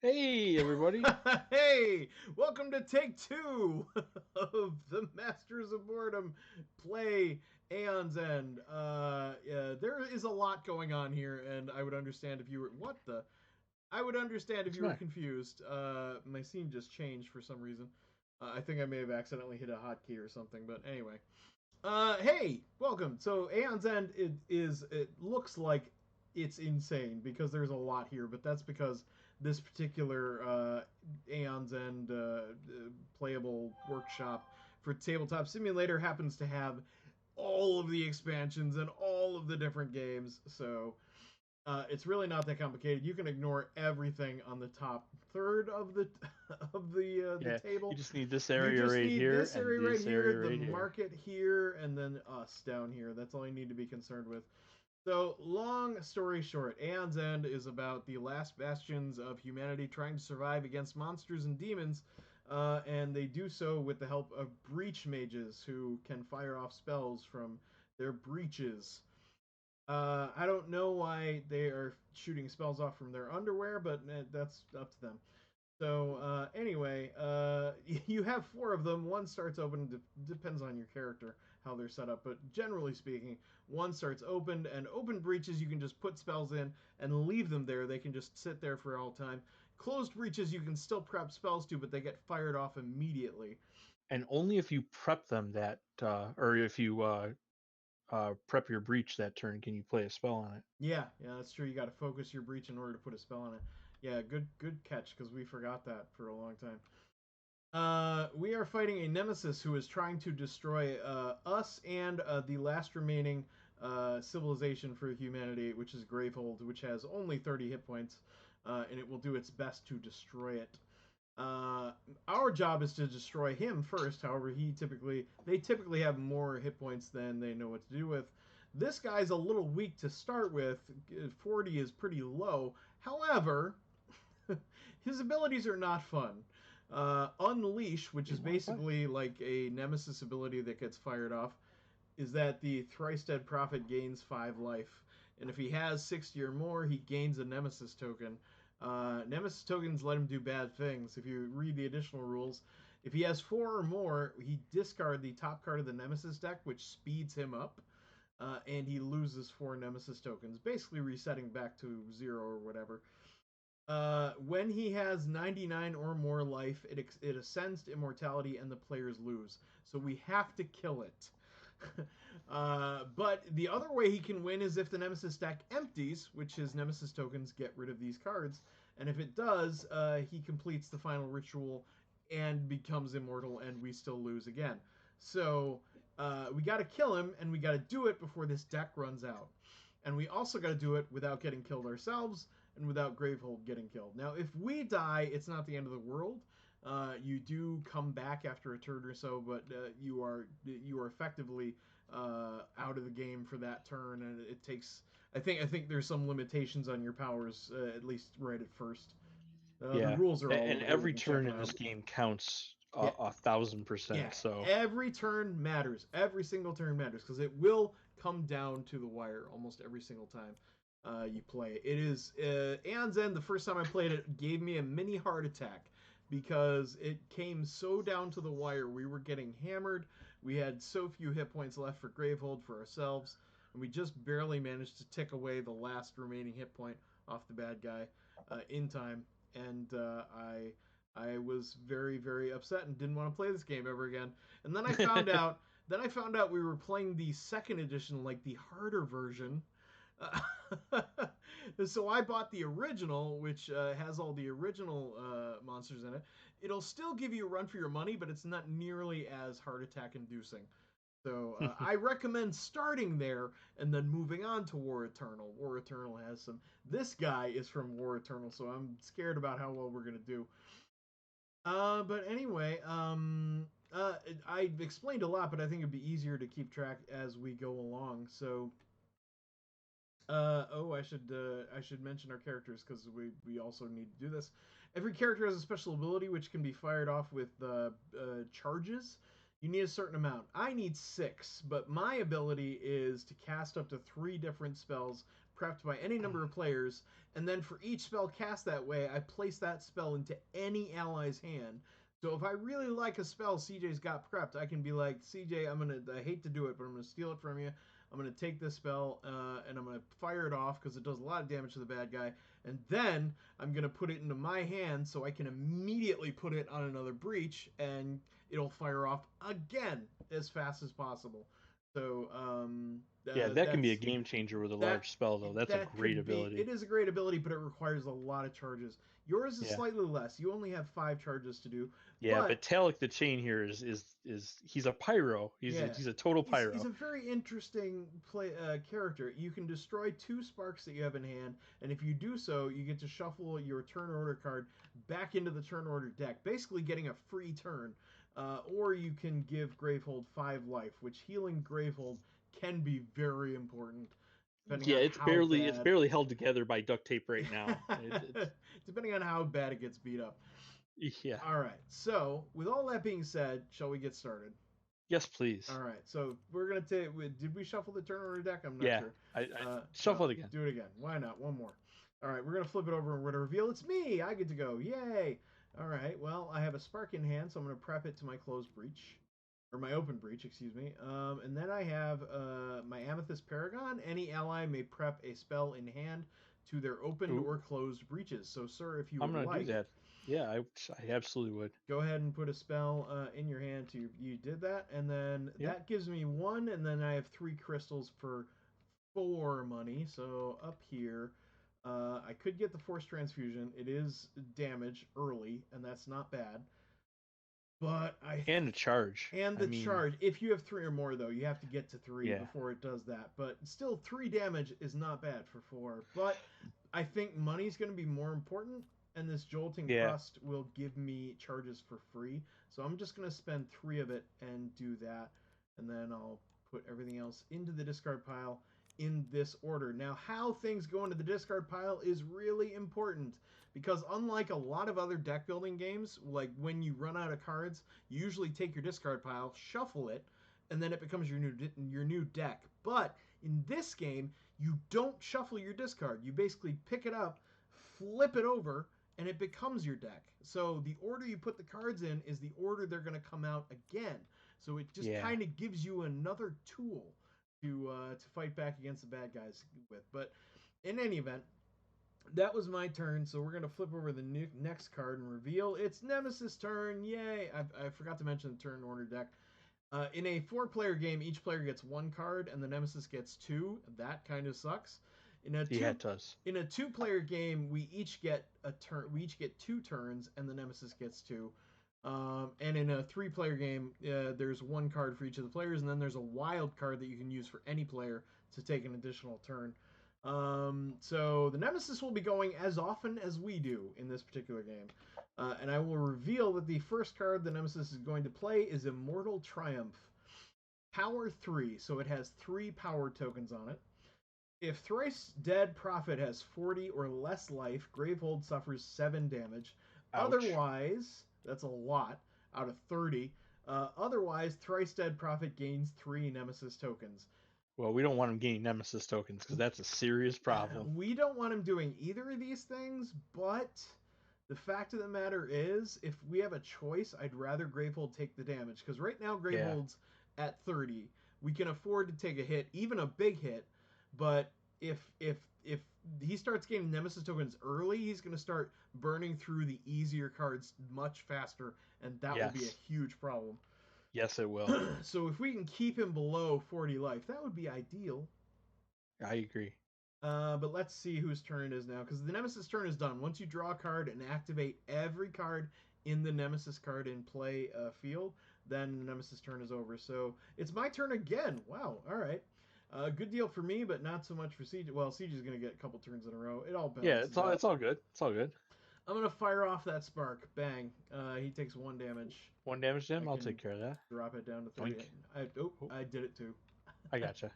Hey, everybody. Hey, welcome to take two of the Masters of Boredom play Aeon's End. Yeah, there is a lot going on here, and I would understand if you were what the. I would understand if What's you were next? confused. My scene just changed for some reason. I think I may have accidentally hit a hotkey or something, but anyway. Hey, welcome. So Aeon's End it looks like it's insane because there's a lot here, but that's because this particular Aeon's End playable workshop for Tabletop Simulator happens to have all of the expansions and all of the different games. So it's really not that complicated. You can ignore everything on the top third of the the Yeah, you table. just need this You area just right need here this and area right this here, area the right here. market here, and then us down here. That's all you need to be concerned with. So, long story short, Aeon's End is about the last bastions of humanity trying to survive against monsters and demons, and they do so with the help of breach mages who can fire off spells from their breaches. I don't know why they are shooting spells off from their underwear, but that's up to them. So anyway, you have four of them. One starts open. Depends on your character how they're set up, but generally speaking, one starts opened, and open breaches you can just put spells in and leave them there. They can just sit there for all time. Closed breaches you can still prep spells to, but they get fired off immediately. And only if you prep them or if you prep your breach that turn, can you play a spell on it. Yeah, that's true. You got to focus your breach in order to put a spell on it. Yeah, good catch because we forgot that for a long time. We are fighting a Nemesis who is trying to destroy us and the last remaining civilization for humanity, which is Gravehold, which has only 30 hit points, and it will do its best to destroy it. Uh, our job is to destroy him first. However, they typically have more hit points than they know what to do with. This guy's a little weak to start with. 40 is pretty low. However, his abilities are not fun. Unleash, which You is want to play? basically like a Nemesis ability that gets fired off, is that the thrice dead prophet gains 5 life. And if he has 60 or more, he gains a Nemesis token. Nemesis tokens let him do bad things. If you read the additional rules, if he has 4 or more, he discard the top card of the Nemesis deck, which speeds him up, and he loses 4 Nemesis tokens, basically resetting back to 0 or whatever. When he has 99 or more life, it ascends to immortality and the players lose. So we have to kill it. But the other way he can win is if the Nemesis deck empties, which his Nemesis tokens get rid of these cards. And if it does, he completes the final ritual and becomes immortal, and we still lose again. So we got to kill him, and we got to do it before this deck runs out. And we also got to do it without getting killed ourselves and without Gravehold getting killed. Now, if we die, it's not the end of the world. You do come back after a turn or so, but you are effectively out of the game for that turn, and it takes. I think there's some limitations on your powers, at least right at first. The Yeah, rules are all and over here. You every can check turn them in out. this game counts Yeah, 1,000%. yeah. So Every turn matters. Every single turn matters because it will come down to the wire almost every single time you play. It is Aeon's End. The first time I played it, gave me a mini heart attack because it came so down to the wire. We were getting hammered. We had so few hit points left for Gravehold for ourselves, and we just barely managed to tick away the last remaining hit point off the bad guy in time. And I was very, very upset and didn't want to play this game ever again. And then I found out. Then I found out we were playing the second edition, like the harder version. So I bought the original, which has all the original monsters in it. It'll still give you a run for your money, but it's not nearly as heart attack inducing. So I recommend starting there and then moving on to War Eternal. War Eternal has some. This guy is from War Eternal, so I'm scared about how well we're gonna do. But anyway, I've explained a lot, but I think it'd be easier to keep track as we go along. So, oh, I should mention our characters because we also need to do this. Every character has a special ability which can be fired off with charges. You need a certain amount. I need 6, but my ability is to cast up to 3 different spells prepped by any number of players, and then for each spell cast that way, I place that spell into any ally's hand. So if I really like a spell CJ's got prepped, I can be like, CJ, I hate to do it, but I'm gonna steal it from you. I'm gonna take this spell and I'm gonna fire it off because it does a lot of damage to the bad guy, and then I'm gonna put it into my hand so I can immediately put it on another breach, and it'll fire off again as fast as possible. So Yeah, that can be a that's game changer with a that large spell, though. That's a that great could be. ability. It is a great ability, but it requires a lot of charges. Yours is Yeah. slightly less. You only have 5 charges to do, Yeah, but but Talik the Chain here is he's a pyro. yeah, He's a total he's pyro. a very interesting character. You can destroy 2 sparks that you have in hand, and if you do so, you get to shuffle your turn order card back into the turn order deck, basically getting a free turn. Or you can give Gravehold 5 life, which healing Gravehold can be very important, depending Yeah, on it's how bad. barely held together by duct tape right now. Depending on how bad it gets beat up. Yeah. All right. So, with all that being said, shall we get started? Yes, please. All right. So we're gonna take. Did we shuffle the turn order deck? I'm not Yeah. sure. I shuffle it again. Do it again. Why not? One more. All right. We're gonna flip it over and we're gonna reveal it's me. I get to go. Yay! All right. Well, I have a spark in hand, so I'm gonna prep it to my closed breach, or my open breach, excuse me. And then I have my Amethyst Paragon. Any ally may prep a spell in hand to their opened or closed breaches. So, sir, if you would I'm gonna like, do that. Yeah, I absolutely would. go ahead and put a spell in your hand. You did that, and then that gives me 1, and then I have 3 crystals for 4 money. So up here, I could get the Force Transfusion. It is damage early, and that's not bad. But and the charge. Charge. If you have 3 or more, though, you have to get to 3 before it does that. But still, 3 damage is not bad for 4. But I think money's going to be more important, and this Jolting Crust will give me charges for free. So I'm just going to spend 3 of it and do that, and then I'll put everything else into the discard pile in this order. Now, how things go into the discard pile is really important, because unlike a lot of other deck building games, like when you run out of cards, you usually take your discard pile, shuffle it, and then it becomes your new deck. But in this game, you don't shuffle your discard. You basically pick it up, flip it over, and it becomes your deck. So the order you put the cards in is the order they're going to come out again. So it just kind of gives you another tool to fight back against the bad guys with. But in any event, that was my turn. So we're going to flip over the next card and reveal it's Nemesis' turn. Yay! I forgot to mention the turn order deck. In a 4-player game, each player gets 1 card, and the Nemesis gets 2. That kind of sucks. In a 2-player game, we each get a turn. We each get 2 turns, and the Nemesis gets 2. And in a 3-player game, there's 1 card for each of the players, and then there's a wild card that you can use for any player to take an additional turn. So the Nemesis will be going as often as we do in this particular game. And I will reveal that the first card the Nemesis is going to play is Immortal Triumph. Power 3, so it has 3 power tokens on it. If Thrice Dead Prophet has 40 or less life, Gravehold suffers 7 damage. Ouch. Otherwise, that's a lot out of 30. Otherwise, Thrice Dead Prophet gains 3 Nemesis tokens. Well, we don't want him gaining Nemesis tokens, because that's a serious problem. We don't want him doing either of these things, but the fact of the matter is, if we have a choice, I'd rather Gravehold take the damage, because right now Gravehold's at 30. We can afford to take a hit, even a big hit, but if he starts getting Nemesis tokens early, he's going to start burning through the easier cards much faster, and that will be a huge problem. Yes, it will. So if we can keep him below 40 life, that would be ideal. I agree. But let's see whose turn it is now, because the Nemesis turn is done. Once you draw a card and activate every card in the Nemesis card in play field, then the Nemesis turn is over. So it's my turn again. Wow. All right. Good deal for me, but not so much for CJ. Well, CJ is going to get a couple turns in a row. It all balances. Yeah, it's all good. It's all good. I'm going to fire off that spark. Bang. He takes 1 damage. 1 damage to him? I'll take care of that. Drop it down to 30. I did it too. I gotcha.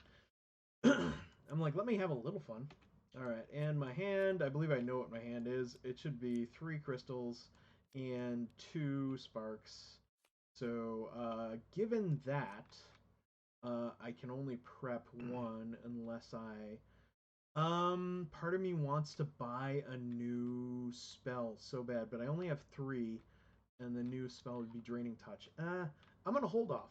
I'm like, let me have a little fun. All right, and my hand, I believe I know what my hand is. It should be 3 crystals and 2 sparks. So, given that, I can only prep 1 unless I Part of me wants to buy a new spell so bad, but I only have 3, and the new spell would be Draining Touch. I'm gonna hold off.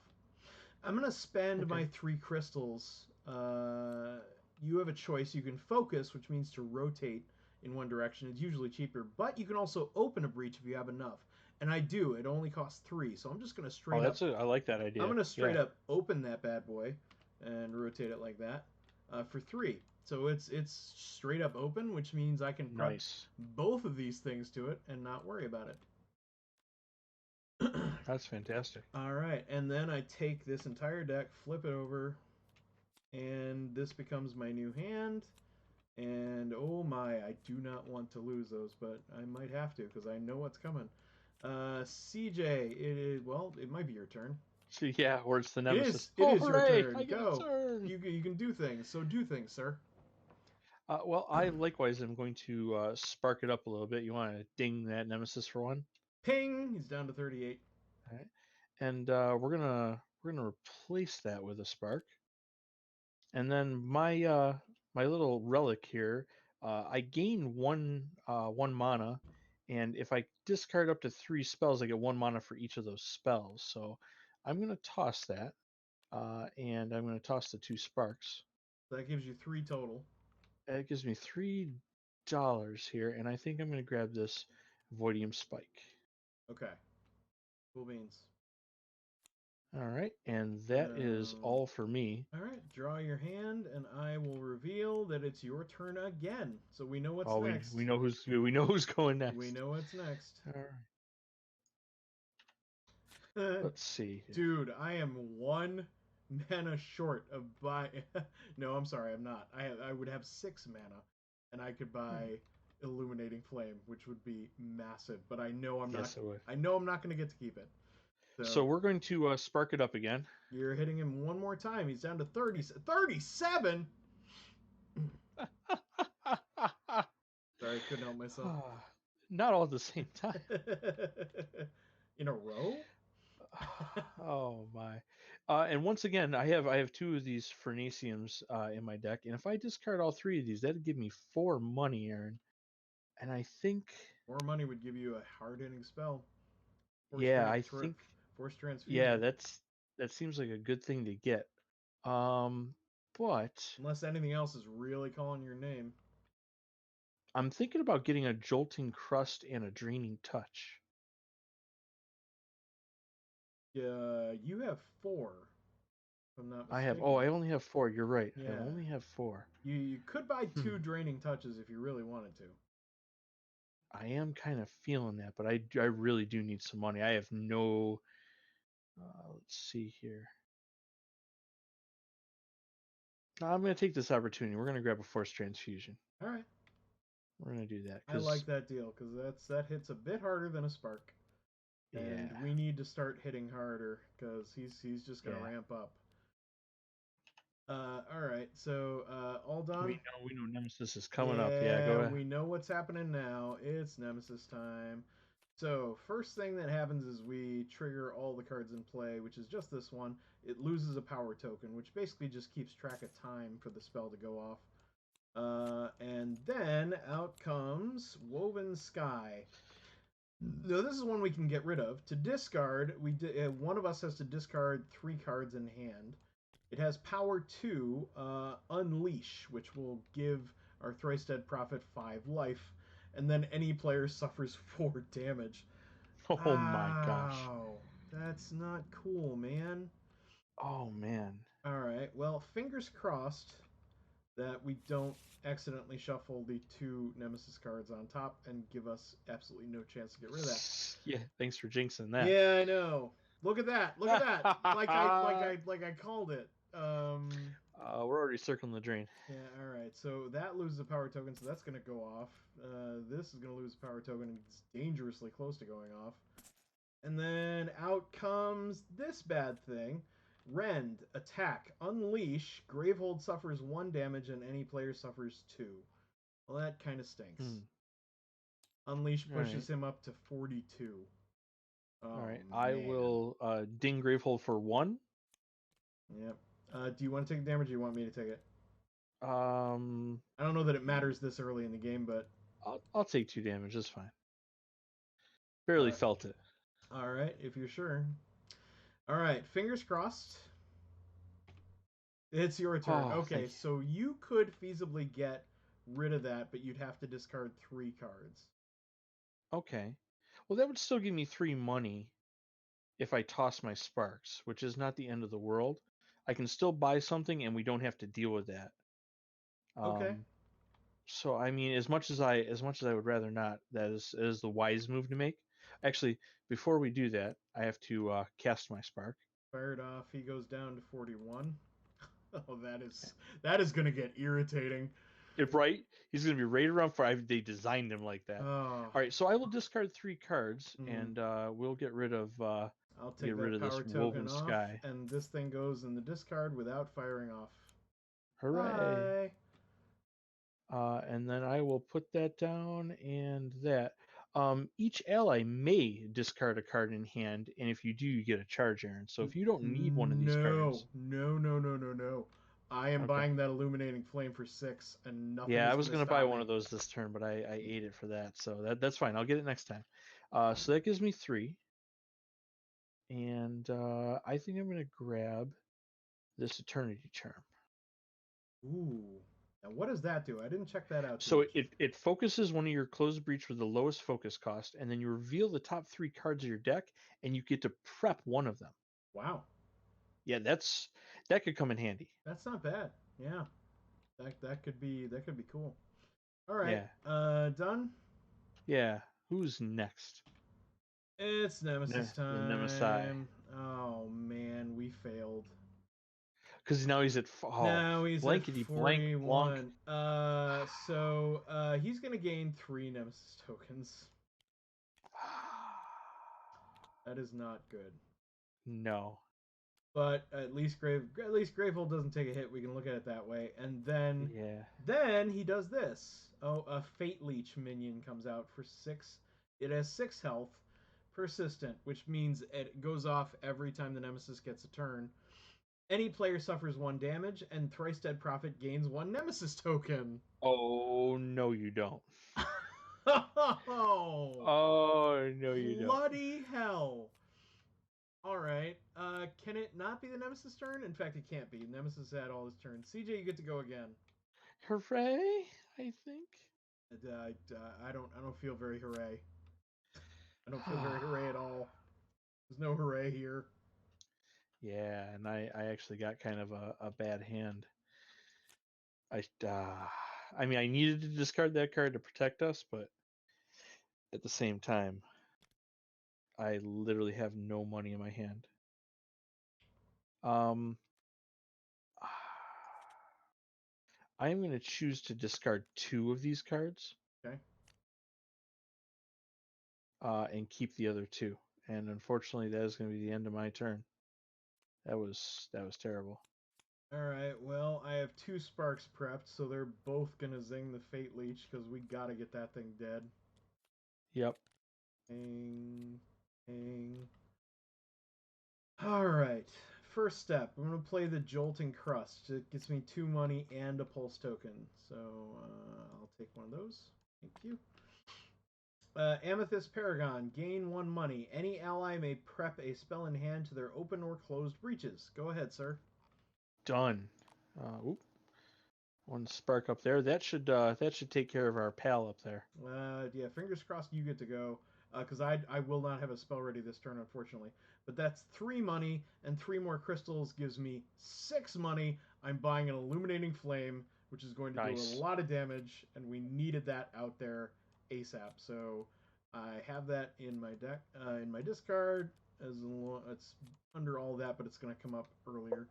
I'm gonna spend Okay. my 3 crystals. You have a choice. You can focus, which means to rotate in one direction. It's usually cheaper, but you can also open a breach if you have enough. And I do. It only costs 3, so I'm just gonna Oh, straight up. I like that I'm idea. gonna straight Yeah. up open that bad boy, and rotate it like that, for 3. So it's straight up open, which means I can prep Nice. both of these things to it and not worry about it. That's fantastic. All right, and then I take this entire deck, flip it over, and this becomes my new hand. And oh my, I do not want to lose those, but I might have to because I know what's coming. CJ, well, it might be your turn. So, yeah, or it's the It is. Nemesis. It Oh, is your hooray! I turn. get a Go. turn. You can do things. So do things, sir. Well, I likewise am going to spark it up a little bit. You want to ding that Nemesis for one? Ping. He's down to 38. All right. And we're gonna replace that with a spark. And then my little relic here, I gain one mana, and if I discard up to 3 spells, I get 1 mana for each of those spells. So I'm gonna toss that, and I'm gonna toss the 2 sparks. So that gives you 3 total. That gives me $3 here, and I think I'm gonna grab this Voidium Spike. Okay. Cool beans. All right, and that is So, all for me. all right. Draw your hand, and I will reveal that it's your turn again. So we know what's Oh, next. we know who's going We next. know what's next. All right. Let's see. Dude, I am 1 mana short of buy. No, I'm sorry, I'm not. I would have 6 mana, and I could Hmm. buy Illuminating Flame, which would be massive. But I know I'm not. Yes, it would. I know I'm not going to get to keep it. So So we're going to spark it up again. you're hitting him one more time. He's down to 30. 37. Sorry, I couldn't help myself. Not all at the same time. In a row? Oh my! And once again, I have 2 of these Fernasiums in my deck, and if I discard all 3 of these, that'd give me 4 money, Aaron. And I think, More money would give you a hard hitting spell. Force, yeah, tran- I tra- think, force yeah, transfusion. that seems like a good thing to get. Um, but Unless anything else is really calling your name. I'm thinking about getting a Jolting Crust and a Draining Touch. You have 4, if I'm not I have, mistaken. I only have 4. You're right. I Yeah. only have 4. You could buy Hmm. 2 draining touches if you really wanted to. I am kind of feeling that, but I really do need some money. I have no. Let's see here. I'm going to take this opportunity. We're going to grab a Force Transfusion. All right. We're going to do that I like that deal because that hits a bit harder than a spark, and yeah, we need to start hitting harder because he's just gonna yeah. ramp up. All right. So all done. We know Nemesis is coming up. Yeah, go Yeah, ahead. we know what's happening now. It's Nemesis time. So, first thing that happens is we trigger all the cards in play, which is just this one. It loses a power token, which basically just keeps track of time for the spell to go off. And then out comes Woven Sky. Now, this is one we can get rid of. To discard, one of us has to discard 3 cards in hand. It has power 2, Unleash, which will give our Thrice Dead Prophet 5 life, and then any player suffers 4 damage. Oh my gosh. Ow, that's not cool, man. Oh man. Alright, well, fingers crossed that we don't accidentally shuffle the 2 Nemesis cards on top and give us absolutely no chance to get rid of that. Yeah, thanks for jinxing that. Yeah, I know. Look at that. Look at that. Like I called it. We're already circling the drain. Yeah, all right. So that loses a power token, so that's going to go off. This is going to lose a power token, and it's dangerously close to going off. And then out comes this bad thing. Rend, attack, unleash. Gravehold suffers 1 damage, and any player suffers 2. Well, that kind of stinks. Unleash pushes him up to 42. Oh, all right, man. I will ding Gravehold for 1. Yep. Do you want to take damage or you want me to take it? I don't know that it matters this early in the game, but I'll take 2 damage. That's fine. Barely uh, felt it. all right, if you're sure. All right, fingers crossed. It's your turn. Oh, Okay, thank you. so you could feasibly get rid of that, but you'd have to discard 3 cards. Okay. Well, that would still give me 3 money if I toss my sparks, which is not the end of the world. I can still buy something, and we don't have to deal with that. Okay. So I mean, as much as I would rather not, that is the wise move to make. Actually, before we do that, I have to cast my spark. Fired off. He goes down to 41. Oh, that is gonna get irritating. If right, he's going to be right around 5. They designed him like that. Oh. All right, so I will discard 3 cards, Hmm. and we'll get rid of I'll take that this power woven token off, sky. and this thing goes in the discard without firing off. Hooray! Bye. And then I will put that down and that. Each ally may discard a card in hand, and if you do, you get a charge, Aaron. So if you don't need one of these No, cards, no, no, no, no, no. I am okay. buying that illuminating flame for 6, and nothing Yeah, I is was gonna gonna buy stop one me. of those this turn, but I ate it for that, so that's fine. I'll get it next time. So that gives me 3, and I think I'm gonna grab this Eternity Charm. Ooh. Now what does that do? I didn't check that out too So much. it focuses one of your closed breach with the lowest focus cost, and then you reveal the top 3 cards of your deck, and you get to prep one of them. Wow. Yeah, that could come in handy. That's not bad. Yeah. That could be cool. All right. Yeah, Done. yeah. Who's next? It's Nemesis The Nemesis. time. Oh man, we failed. Because now he's at Now he's at blankety blank blank. 41. So he's gonna gain 3 Nemesis tokens. That is not good. No. But at least Gravehold doesn't take a hit. We can look at it that way. And Yeah. then he does this. Oh, a Fate Leech minion comes out for 6. It has 6 health, persistent, which means it goes off every time the Nemesis gets a turn. Any player suffers 1 damage, and Thrice Dead Prophet gains 1 Nemesis token. Oh no, you don't. Oh, Oh no, you don't. bloody hell. All right. Can it not be the Nemesis turn? In fact, it can't be. Nemesis had all his turns. CJ, you get to go again. Hooray! I think. I don't feel very hooray. I don't feel very hooray at all. There's no hooray here. Yeah, and I actually got kind of a bad hand. I mean, I needed to discard that card to protect us, but at the same time, I literally have no money in my hand. Um, I am going to choose to discard 2 of these cards, Okay. and keep the other 2. And unfortunately, that is going to be the end of my turn. That was terrible. All right. Well, I have 2 sparks prepped, so they're both gonna zing the Fate Leech because we gotta get that thing dead. Yep. Hang, hang. All right. First step, I'm going to play the Jolting Crust. It gets me 2 money and a pulse token. So I'll take one of those. Thank you. Amethyst Paragon, gain 1 money. Any ally may prep a spell in hand to their open or closed breaches. Go ahead, sir. Done. Oop. 1 spark up there. That should take care of our pal up there. Yeah, fingers crossed you get to go. Because I will not have a spell ready this turn, unfortunately. But that's 3 money, and 3 more crystals gives me 6 money. I'm buying an Illuminating Flame, which is going to do a Nice. lot of damage, and we needed that out there ASAP. So I have that in my deck, in my discard. It's under all that, but it's going to come up earlier.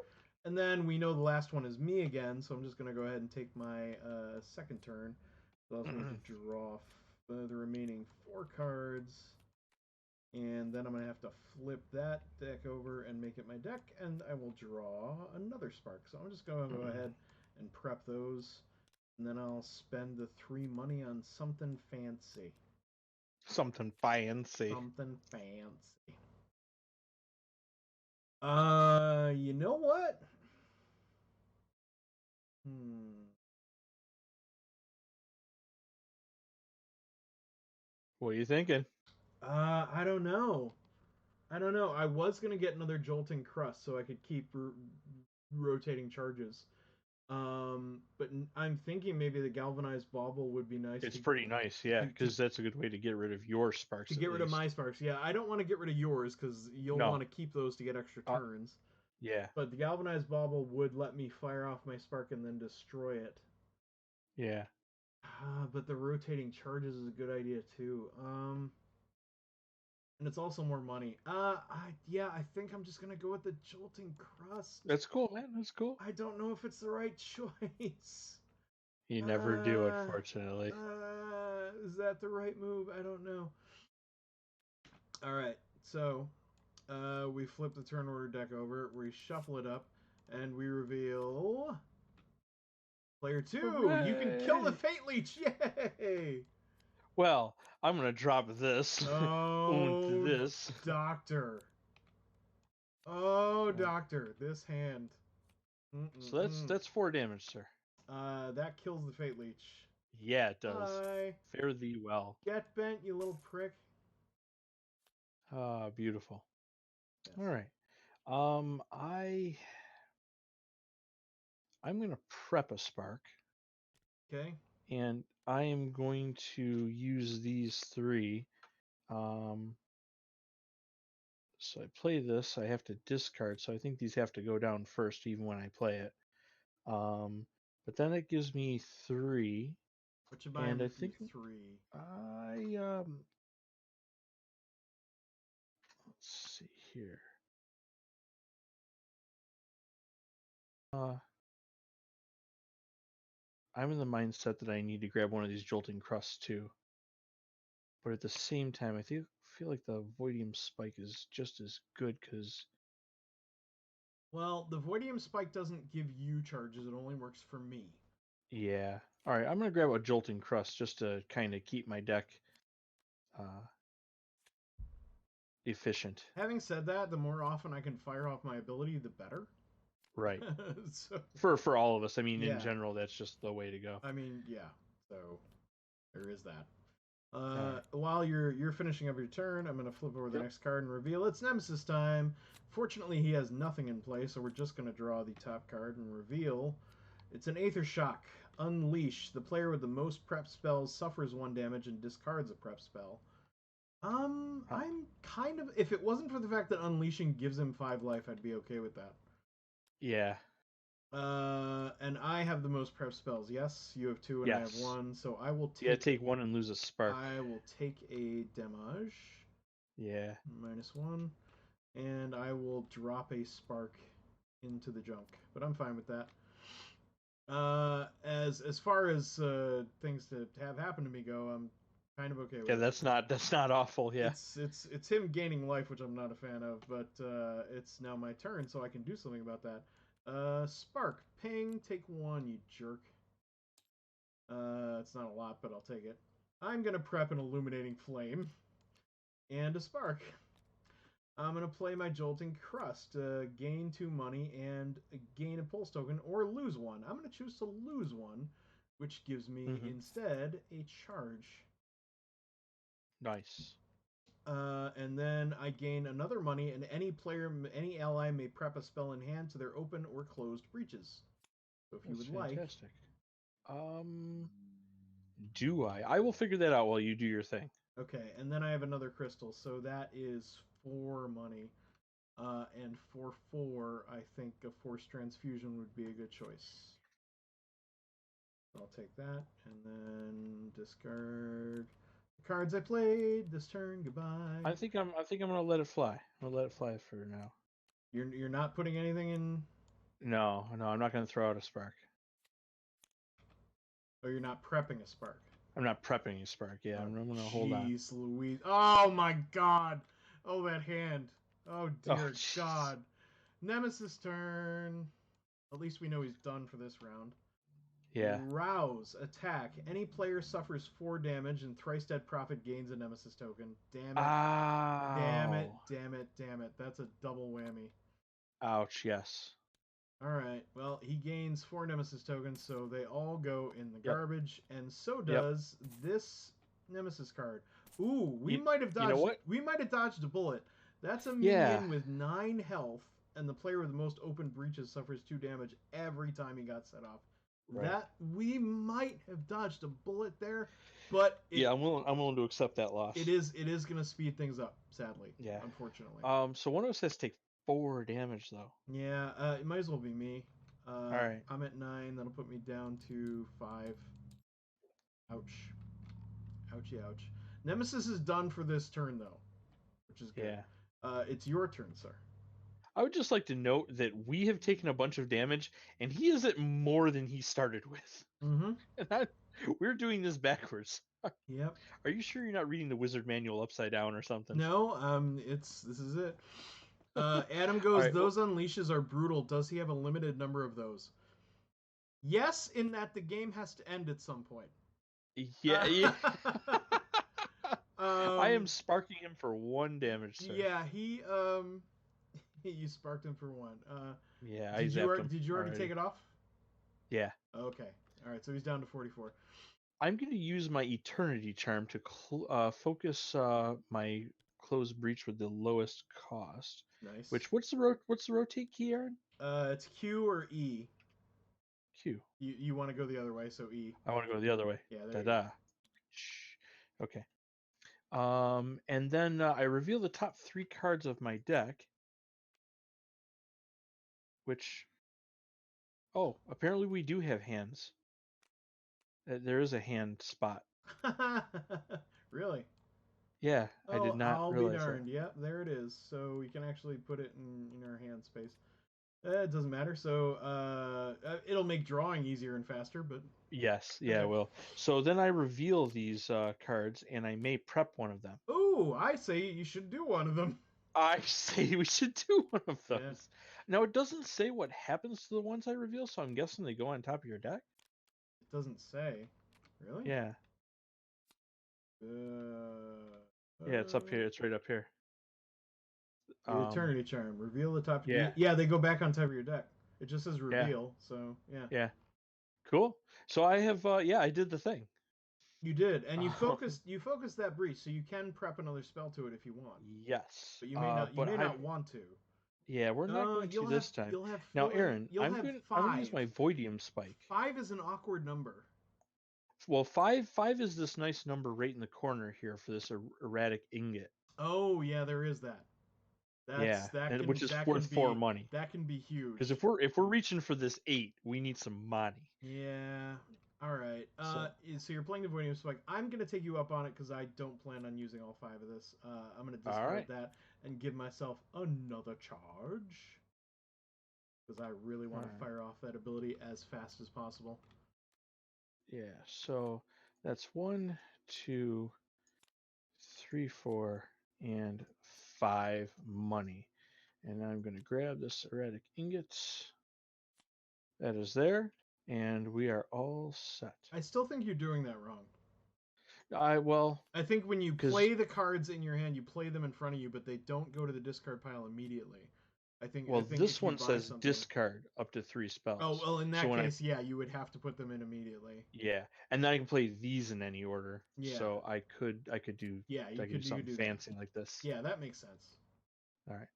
And then we know the last one is me again, so I'm just going to go ahead and take my second turn. So allows me to draw the remaining 4 cards. And then I'm going to have to flip that deck over and make it my deck, and I will draw another spark. So I'm just going to go ahead and prep those, and then I'll spend the 3 money on something fancy. Something fancy. Something fancy. You know what? What are you thinking? I don't know. I don't know. I was gonna get another jolting crust so I could keep rotating charges. But I'm thinking maybe the galvanized bauble would be nice It's pretty nice, yeah, to because that's a good way to get rid of your sparks at get rid of my least. sparks. Yeah, I don't want to get rid of yours because you'll want No, to keep those to get extra turns. yeah, But the galvanized bauble would let me fire off my spark and then destroy it. yeah. But the rotating charges is a good idea too. And it's also more money. I think I'm just gonna go with the jolting crust. That's cool, man. That's cool. I don't know if it's the right choice. You never do, unfortunately. Is that the right move? I don't know. All right, so we flip the turn order deck over, we shuffle it up, and we reveal player 2. Hooray! You can kill the Fate Leech. Yay! Well, I'm gonna drop this Oh, and this. Doctor. Oh, Doctor. This hand. So that's 4 damage, sir. That kills the Fate Leech. Yeah, it does. Bye. Fare thee well. Get bent, you little prick. Ah, beautiful. Yes. All right. I'm gonna prep a spark. Okay. And I am going to use these 3. So I play this. I have to discard. So I think these have to go down first, even when I play it. But then it gives me 3. What you buying And I with think your 3? let's see here. I'm in the mindset that I need to grab one of these jolting crusts too. But at the same time, I feel like the Voidium Spike is just as good because. Well, the Voidium Spike doesn't give you charges, it only works for me. Yeah. All right, I'm going to grab a Jolting Crust just to kind of keep my deck efficient. Having said that, the more often I can fire off my ability, the better. Right. So, for all of us. I mean, yeah. in general, that's just the way to go. I mean, yeah. So there is that. Right. While you're finishing up your turn, I'm gonna flip over the next card and reveal it's Nemesis time. Fortunately, he has nothing in play, so we're just gonna draw the top card and reveal. It's an Aether Shock. Unleash. The player with the most prep spells suffers 1 damage and discards a prep spell. I'm kind of. If it wasn't for the fact that unleashing gives him 5 life, I'd be okay with that. Yeah. And I have the most prep spells. Yes, you have 2 and yes. I have 1, so I will take. Yeah, take 1 and lose a spark. I will take a damage. Yeah. -1, and I will drop a spark into the junk. But I'm fine with that. As far as things to have happen to me go, I'm kind of okay with it. Yeah, that's not awful. Yeah. It's him gaining life, which I'm not a fan of, but it's now my turn, so I can do something about that. Spark, ping, take 1, you jerk. It's not a lot, but I'll take it. I'm gonna prep an illuminating flame and a spark. I'm gonna play my jolting crust, gain 2 money and gain a pulse token, or lose 1. I'm gonna choose to lose 1, which gives me instead a charge. Nice. And then I gain another money, and any ally may prep a spell in hand to their open or closed breaches. So if you would fantastic. Do I? I will figure that out while you do your thing. Okay, and then I have another crystal, so that is 4 money. And for 4, I think a Force Transfusion would be a good choice. I'll take that, and then discard the cards I played this turn. Goodbye. I think I'm gonna let it fly. I'm gonna let it fly for now. You're not putting anything in. No, I'm not gonna throw out a spark. Oh, you're not prepping a spark. I'm not prepping a spark. Yeah, I'm gonna hold on. Jeez Louise. Oh my god. Oh, that hand. Oh dear god. Nemesis turn. At least we know he's done for this round. Yeah. Rouse. Attack. Any player suffers 4 damage and thrice dead prophet gains a Nemesis token. Damn it. Ow. Damn it. Damn it. Damn it. That's a double whammy. Ouch, yes. Alright, well, he gains 4 Nemesis tokens, so they all go in the garbage, and so does this Nemesis card. Ooh, You know what? we might have dodged a bullet. That's a Yeah. minion with 9 health, and the player with the most open breaches suffers 2 damage every time he got set off. Right. That we might have dodged a bullet there, but I'm willing to accept that loss. it is going to speed things up, sadly. Yeah. Unfortunately. So one of us has to take 4 damage though. Yeah, it might as well be me. All right. I'm at 9. That'll put me down to 5. Ouch. Ouchie, ouch. Nemesis is done for this turn, though, which is good. Yeah. It's your turn, sir. I would just like to note that we have taken a bunch of damage, and he is at more than he started with. Mm-hmm. And we're doing this backwards. Yep. Are you sure you're not reading the wizard manual upside down or something? No, this is it. Adam goes, right, those unleashes are brutal. Does he have a limited number of those? Yes, in that the game has to end at some point. Yeah. I am sparking him for 1 damage, sir. Yeah, you sparked him for 1. Yeah, I zapped him. Did you already take it off? Yeah. Okay. All right, so he's down to 44. I'm going to use my Eternity Charm to focus my closed breach with the lowest cost. Nice. What's the rotate key, Aaron? It's Q or E. Q. You want to go the other way, so E. I want to go the other way. Yeah, there you go. Okay. And then I reveal the top 3 cards of my deck, which, apparently we do have hands. There is a hand spot. Really? Yeah, I did not I'll realize be darned. that. Yep, there it is. So we can actually put it in our hand space. It doesn't matter. So it'll make drawing easier and faster, but... Yes, yeah, it will. So then I reveal these cards, and I may prep one of them. Ooh, I say you should do one of them. I say we should do one of those. Yeah. Now, it doesn't say what happens to the ones I reveal, so I'm guessing they go on top of your deck? It doesn't say. Really? Yeah. Yeah, it's up here. It's right up here. The Eternity Charm. Reveal the top. Yeah. Yeah, they go back on top of your deck. It just says reveal, so yeah. Yeah. Cool. So I have, I did the thing. You did, and you focused that breach, so you can prep another spell to it if you want. Yes. But you may not. You may not want to. Yeah, we're not going to this time. You'll have now, Aaron, I'm going to use my Voidium Spike. 5 is an awkward number. Well, five is this nice number right in the corner here for this erratic ingot. Oh yeah, there is that. Which is worth 4 money. That can be huge. Because if we're reaching for this 8, we need some money. Yeah. All right. So you're playing the Voidium Spike. I'm gonna take you up on it because I don't plan on using all 5 of this. I'm gonna discard that and give myself another charge because I really want to fire off that ability as fast as possible. Yeah. So that's 1, 2, 3, 4, and 5 money. And I'm going to grab this erratic ingot. That is there. And we are all set. I still think you're doing that wrong. I think when you play the cards in your hand, you play them in front of you, but they don't go to the discard pile immediately. I think this one says discard up to 3 spells. Oh, well, in that case, you would have to put them in immediately. Yeah, and then I can play these in any order. Yeah. So I could do something fancy like this. Yeah, that makes sense. All right.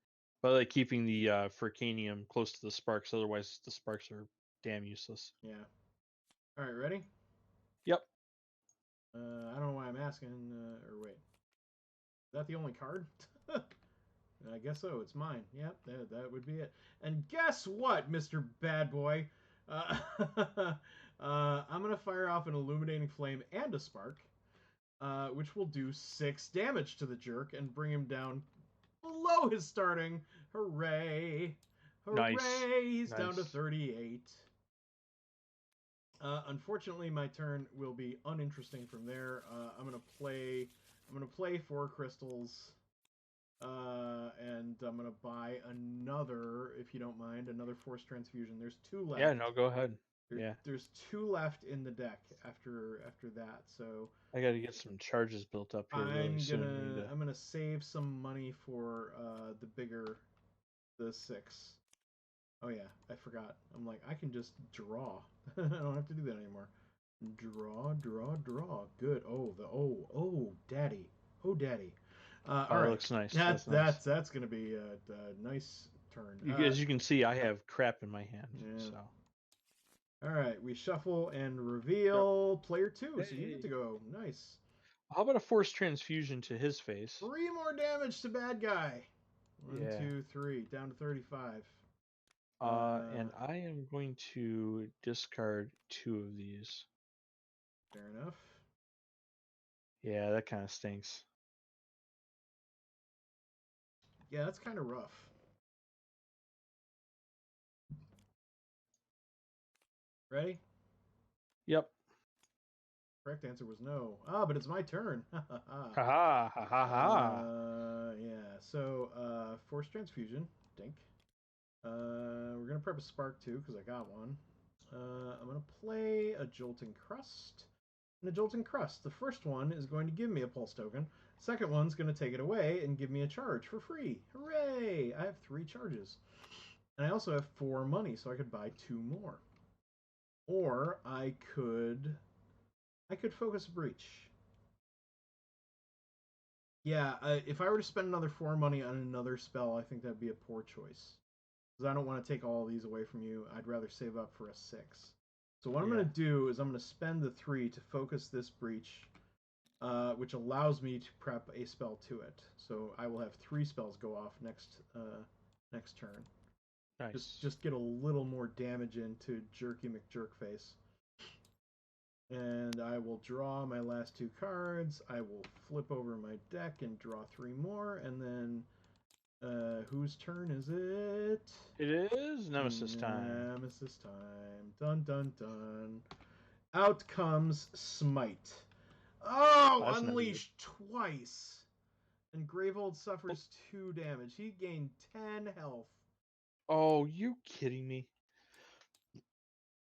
But like keeping the Furcanium close to the sparks, otherwise the sparks are damn useless. Yeah. All right, ready? Yep. I don't know why I'm asking. Or wait, is that the only card? I guess so. It's mine. Yep, that would be it. And guess what, Mr. Bad Boy? I'm gonna fire off an illuminating flame and a spark, which will do 6 damage to the jerk and bring him down below his starting. Hooray! Hooray! Nice. He's down to 38. Unfortunately, my turn will be uninteresting from there. I'm gonna play 4 crystals, and I'm gonna buy another, if you don't mind, another Force Transfusion. There's 2 left. Yeah, no, go ahead. There's 2 left in the deck after that. So I got to get some charges built up here. I'm gonna save some money for the 6. Oh yeah, I forgot. I'm like, I can just draw. I don't have to do that anymore. Draw. Good. daddy. Oh, All that right, looks nice. That's nice. that's gonna be a nice turn. As you can see, I have crap in my hand. Yeah. So. All right, we shuffle and Yep. reveal player 2, so you get to Hey. go. Nice. How about a force transfusion to his face? 3 more damage to bad guy. One, Yeah. 2, 3, down to 35. And I am going to discard 2 of these. Fair enough. Yeah, that kind of stinks. Yeah, that's kind of rough. Ready? Yep. Correct answer was no. Ah, but it's my turn. Ha ha ha ha ha. Yeah. So, force transfusion. Dink. We're gonna prep a spark too because I got one. I'm gonna play a jolting crust and a jolting crust. The first one is going to give me a pulse token. Second one's gonna take it away and give me a charge for free. Hooray! I have 3 charges, and I also have 4 money, so I could buy 2 more. Or I could focus breach. Yeah, if I were to spend another 4 money on another spell, I think that'd be a poor choice. Because I don't want to take all these away from you. I'd rather save up for a 6. So what I'm going to do is I'm going to spend the 3 to focus this breach, which allows me to prep a spell to it. So I will have 3 spells go off next turn. Nice. Just get a little more damage into Jerky McJerkface. And I will draw my last 2 cards. I will flip over my deck and draw 3 more. And then, whose turn is it? It is Nemesis time. Nemesis time. Dun dun dun. Out comes Smite. Oh, That's unleash twice. And Gravehold suffers 2 damage. He gained 10 health. Oh, you kidding me?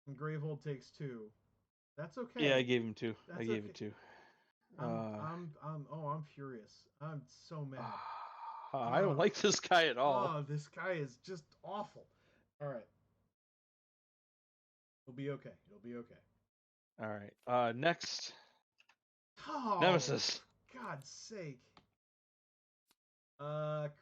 And Gravehold takes 2. That's okay. Yeah, I gave him 2. That's I gave okay. it 2. I'm furious. I'm so mad. I don't like this guy at all. Oh, this guy is just awful. All right. It'll be okay. It'll be okay. All right. Next. Oh, Nemesis. God's sake.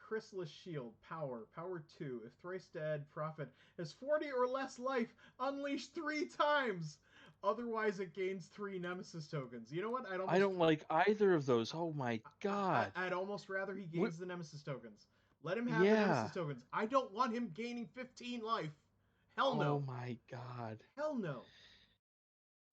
Chrysalis Shield. Power. Power 2. If thrice dead, Prophet has 40 or less life, unleash 3 times. Otherwise, it gains 3 Nemesis tokens. You know what? I don't like either of those. Oh my god. I'd almost rather he gains the Nemesis tokens. Let him have the Yeah. Nemesis tokens. I don't want him gaining 15 life. Hell no. Oh my god. Hell no.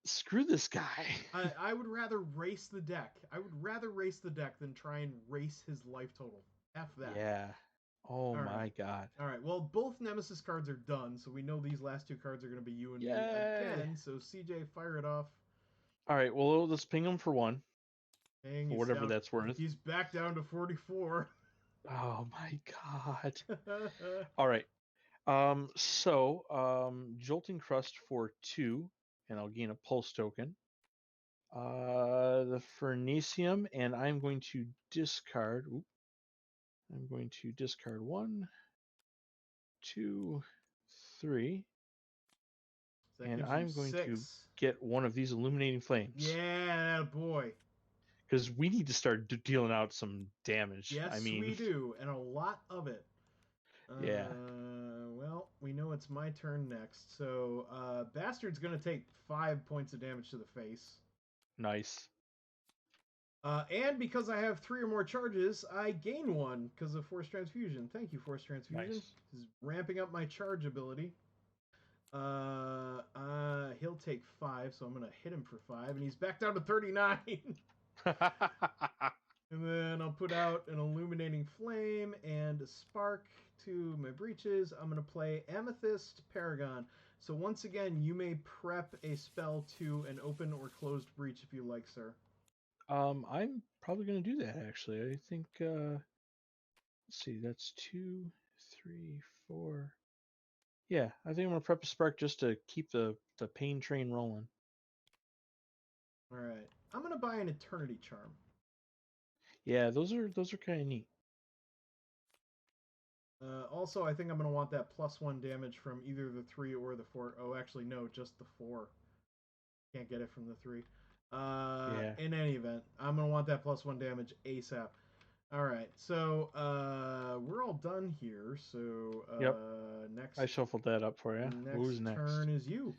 Screw this guy. I would rather race the deck. I would rather race the deck than try and race his life total. F that. Yeah. Oh my god. All right. Well, both Nemesis cards are done, so we know these last 2 cards are going to be you and me again. So CJ, fire it off. All right. Well, let's ping him for 1. Dang, for whatever that's worth. He's back down to 44. Oh my god. All right. Jolting Crust for 2, and I'll gain a pulse token. The Fernicium, and I'm going to discard. I'm going to discard 1, 2, 3, and I'm going to get one of these Illuminating Flames. Yeah, boy. Because we need to start dealing out some damage. Yes, we do, and a lot of it. Yeah. Well, we know it's my turn next. So, Bastard's going to take 5 points of damage to the face. Nice. And because I have 3 or more charges, I gain 1 because of Force Transfusion. Thank you, Force Transfusion. Nice. This is ramping up my charge ability. He'll take 5, so I'm going to hit him for 5, and he's back down to 39. And then I'll put out an Illuminating Flame and a Spark to my breaches. I'm going to play Amethyst Paragon. So once again, you may prep a spell to an open or closed breach if you like, sir. I'm probably going to do that, actually. I think, let's see, that's 2, 3, 4. Yeah, I think I'm going to prep a spark just to keep the pain train rolling. All right. I'm going to buy an Eternity Charm. Yeah, those are kind of neat. Also, I think I'm going to want that +1 damage from either the 3 or the 4. Oh, actually, no, just the 4. Can't get it from the 3. Yeah. In any event, I'm gonna want that +1 damage ASAP. All right, so we're all done here. So Yep. I next shuffled that up for you. Who's next? turn is you.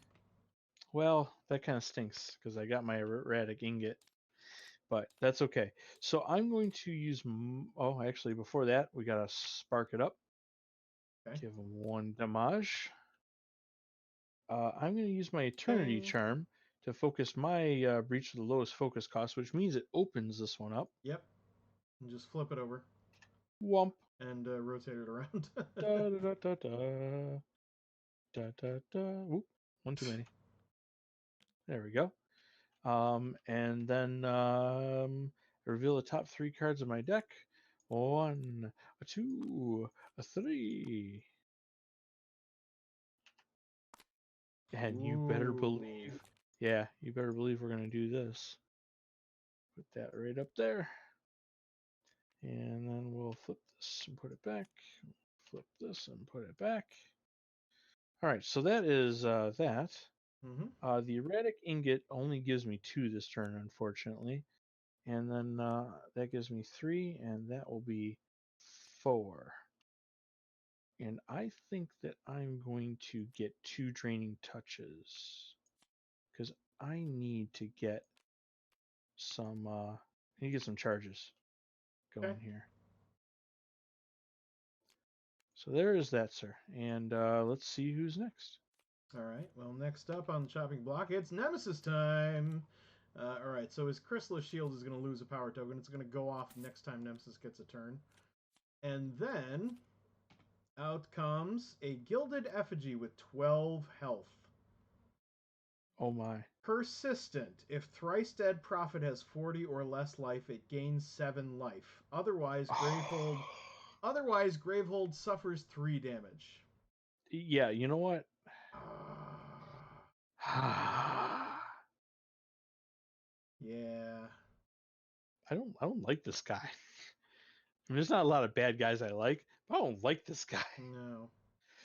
Well, that kind of stinks because I got my erratic ingot, but that's okay. So I'm going to use. Oh, actually, before that, we gotta spark it up. Okay. Give him 1 damage. I'm going to use my Eternity Bang. Charm to focus my Breach to the lowest focus cost, which means it opens this one up. Yep. And just flip it over Wump. and rotate it around. Da da da da da. Da da da. Whoop. One too many. There we go. And then reveal the top 3 cards of my deck. 1, a 2, a 3. And you better Ooh. believe, yeah, you better believe we're going to do this. Put that right up there. And then we'll flip this and put it back. Flip this and put it back. All right, so that is that. Mm-hmm. The erratic ingot only gives me 2 this turn, unfortunately. And then that gives me 3, and that will be 4. And I think that I'm going to get 2 draining touches because I need to get some. I need to get some charges Okay. going here. So there is that, sir. And let's see who's next. All right. Well, next up on the chopping block, it's Nemesis time. All right. So his Chrysalis Shield is going to lose a power token. It's going to go off next time Nemesis gets a turn. And then out comes a Gilded Effigy with 12 health. Oh my. Persistent. If thrice dead prophet has 40 or less life, it gains 7 life. Otherwise, Gravehold suffers 3 damage. Yeah, you know what? Yeah. I don't like this guy. I mean, there's not a lot of bad guys I like, but I don't like this guy. No.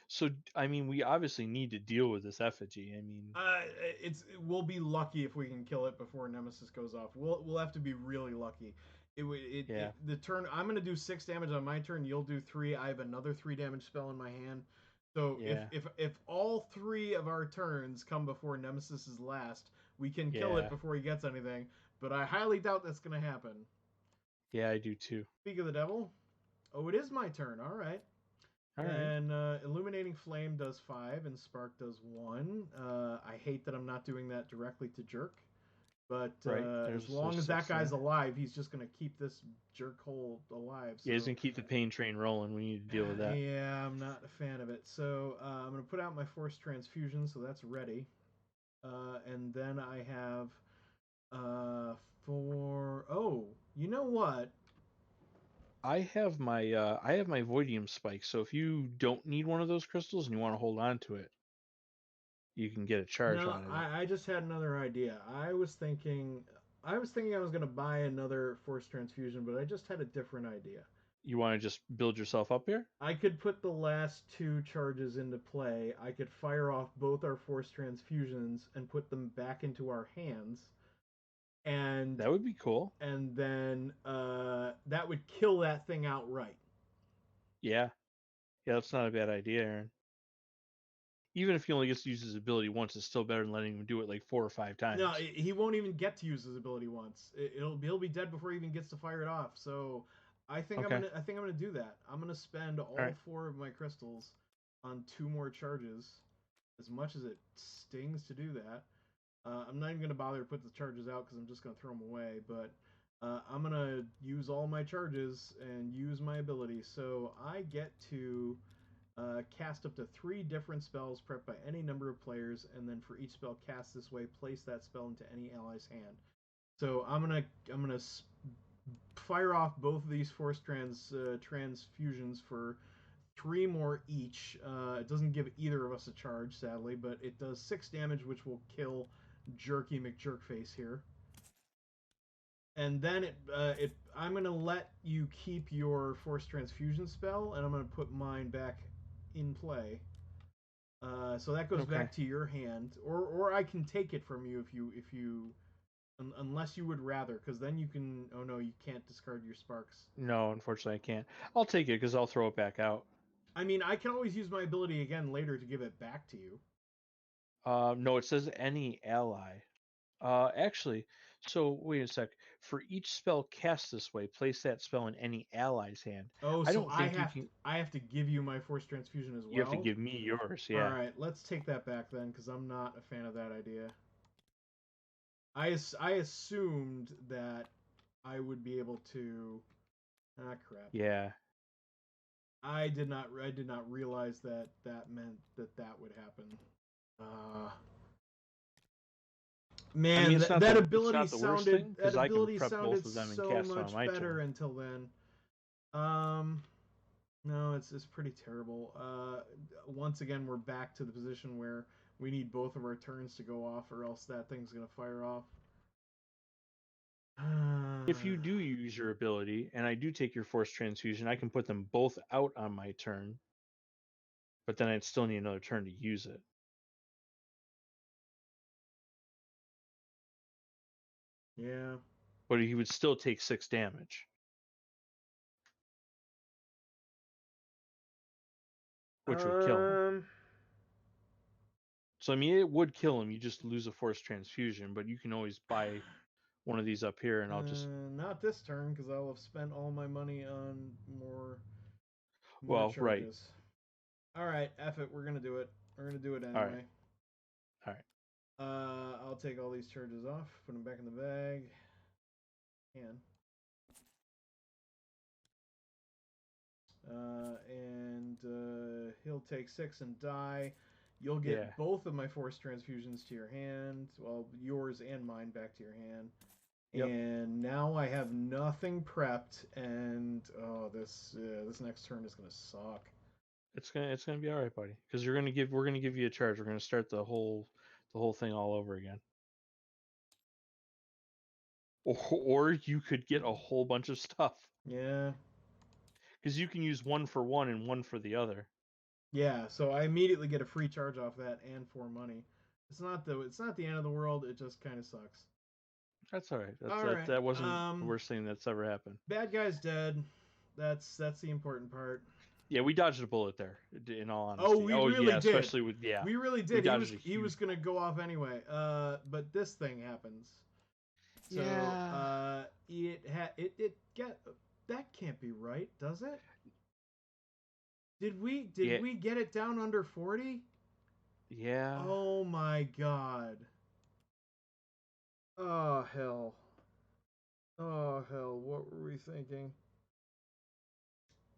So I mean, we obviously need to deal with this effigy. I mean, We'll be lucky if we can kill it before Nemesis goes off. We'll have to be really lucky. Yeah. The turn I'm gonna do 6 damage on my turn. You'll do 3. I have another 3 damage spell in my hand. So Yeah. if all 3 of our turns come before Nemesis's last, we can kill it Yeah. before he gets anything. But I highly doubt that's gonna happen. Yeah, I do too. Speak of the devil. Oh, it is my turn. All right. All right. Then Illuminating Flame does 5 and Spark does 1. I hate that I'm not doing that directly to Jerk. But Right. as There's long as that 6 guy's there. alive, he's just going to keep this jerk hole alive. Yeah, he's So gonna keep the pain train rolling. We need to deal with that. yeah, I'm not a fan of it. So I'm going to put out my Force Transfusion, so that's ready. And then I have oh, you know what? I have my Voidium spike. So if you don't need one of those crystals and you want to hold on to it, you can get a charge No, out of it. I just had another idea. I was thinking I was going to buy another Force Transfusion, but I just had a different idea. You want to just build yourself up here? I could put the last 2 charges into play. I could fire off both our Force Transfusions and put them back into our hands, and That would be cool. then that would kill that thing outright. Yeah. Yeah, that's not a bad idea, Aaron. Even if he only gets to use his ability once, it's still better than letting him do it like 4 or 5 No, times. he won't even get to use his ability once. He'll be dead before he even gets to fire it off. So Okay. I think I'm gonna do that. I'm gonna spend All all right. 4 of my crystals on 2 more charges. As much as it stings to do that, I'm not even gonna bother to put the charges out because I'm just gonna throw them away. But I'm gonna use all my charges and use my ability. So I get to cast up to 3 different spells prepped by any number of players, and then for each spell cast this way, place that spell into any ally's hand. So I'm gonna fire off both of these force transfusions for 3 more each. It doesn't give either of us a charge, sadly, but it does 6 damage, which will kill Jerky McJerkface here. And then I'm gonna let you keep your force transfusion spell, and I'm gonna put mine back in play. So that goes Okay. back to your hand, or I can take it from you if you Unless you would rather, because then you can. Oh no, you can't discard your sparks. No, unfortunately, I can't. I'll take it because I'll throw it back out. I mean, I can always use my ability again later to give it back to you. No, it says any ally. Actually, so wait a sec. For each spell cast this way, place that spell in any ally's hand. Oh, I so don't think you can. I have to give you my force transfusion as You have to well. give me yours. All Yeah. right, let's take that back then, because I'm not a fan of that idea. I assumed that I would be able to. Ah, crap. Yeah. I did not realize that that meant that that would happen. Uh, I mean, man, it's not that the it's ability not the worst sounded thing because I can prep both of them and so cast them on much my better turn. until then. Um, no, it's pretty terrible. Once again, we're back to the position where we need both of our turns to go off, or else that thing's gonna fire off. If you do use your ability, and I do take your force transfusion, I can put them both out on my turn, but then I'd still need another turn to use it. Yeah. But he would still take 6 damage, which would kill him. So I mean, it would kill him. You just lose a force transfusion, but you can always buy one of these up here, and I'll just. Not this turn, because I'll have spent all my money on more Well, right. charges. All right, F it. We're gonna do it. We're gonna do it All right. anyway. All right. I'll take all these charges off, put them back in the bag. And he'll take 6 and die. You'll get both of my force transfusions to your hand. Well, yours and mine back to your hand. Yep. And now I have nothing prepped, and this next turn is gonna suck. It's gonna be all right, buddy. Because we're gonna give you a charge. We're gonna start the whole thing all over again. Or you could get a whole bunch of stuff. Yeah. Because you can use one for one and one for the other. Yeah. So I immediately get a free charge off that and 4 money. It's not the end of the world. It just kind of sucks. That's all right. All right. That wasn't the worst thing that's ever happened. Bad guy's dead. That's the important part. Yeah, we dodged a bullet there. In all honesty. Oh, we really did. Especially with We really did. He was gonna go off anyway. But this thing happens. So that can't be right, does it? Did we get it down under 40? Yeah. Oh my god. Oh hell. Oh hell, what were we thinking?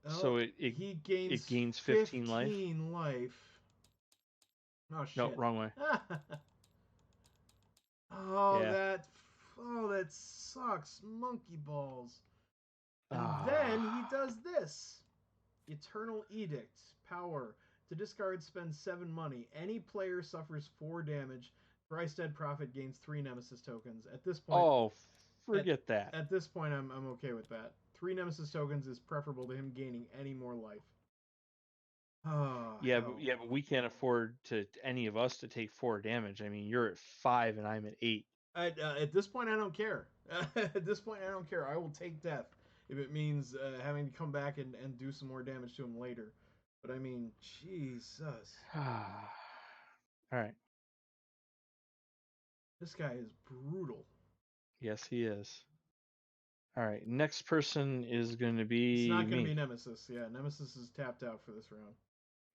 So he gains 15 life. Oh shit. No, wrong way. That sucks. Monkey balls. And then he does this. Eternal Edict. Power. To discard, spend 7 money. Any player suffers 4 damage. Thrice Dead Prophet gains 3 Nemesis tokens. At this point... Oh, forget that. At this point, I'm okay with that. 3 Nemesis tokens is preferable to him gaining any more life. Oh, but we can't afford any of us to take 4 damage. I mean, you're at 5 and I'm at 8. At this point, I don't care. At this point, I don't care. I will take death if it means having to come back and do some more damage to him later. But I mean, Jesus. All right. This guy is brutal. Yes, he is. All right. Next person is going to be It's not going to be Nemesis. Yeah, Nemesis is tapped out for this round.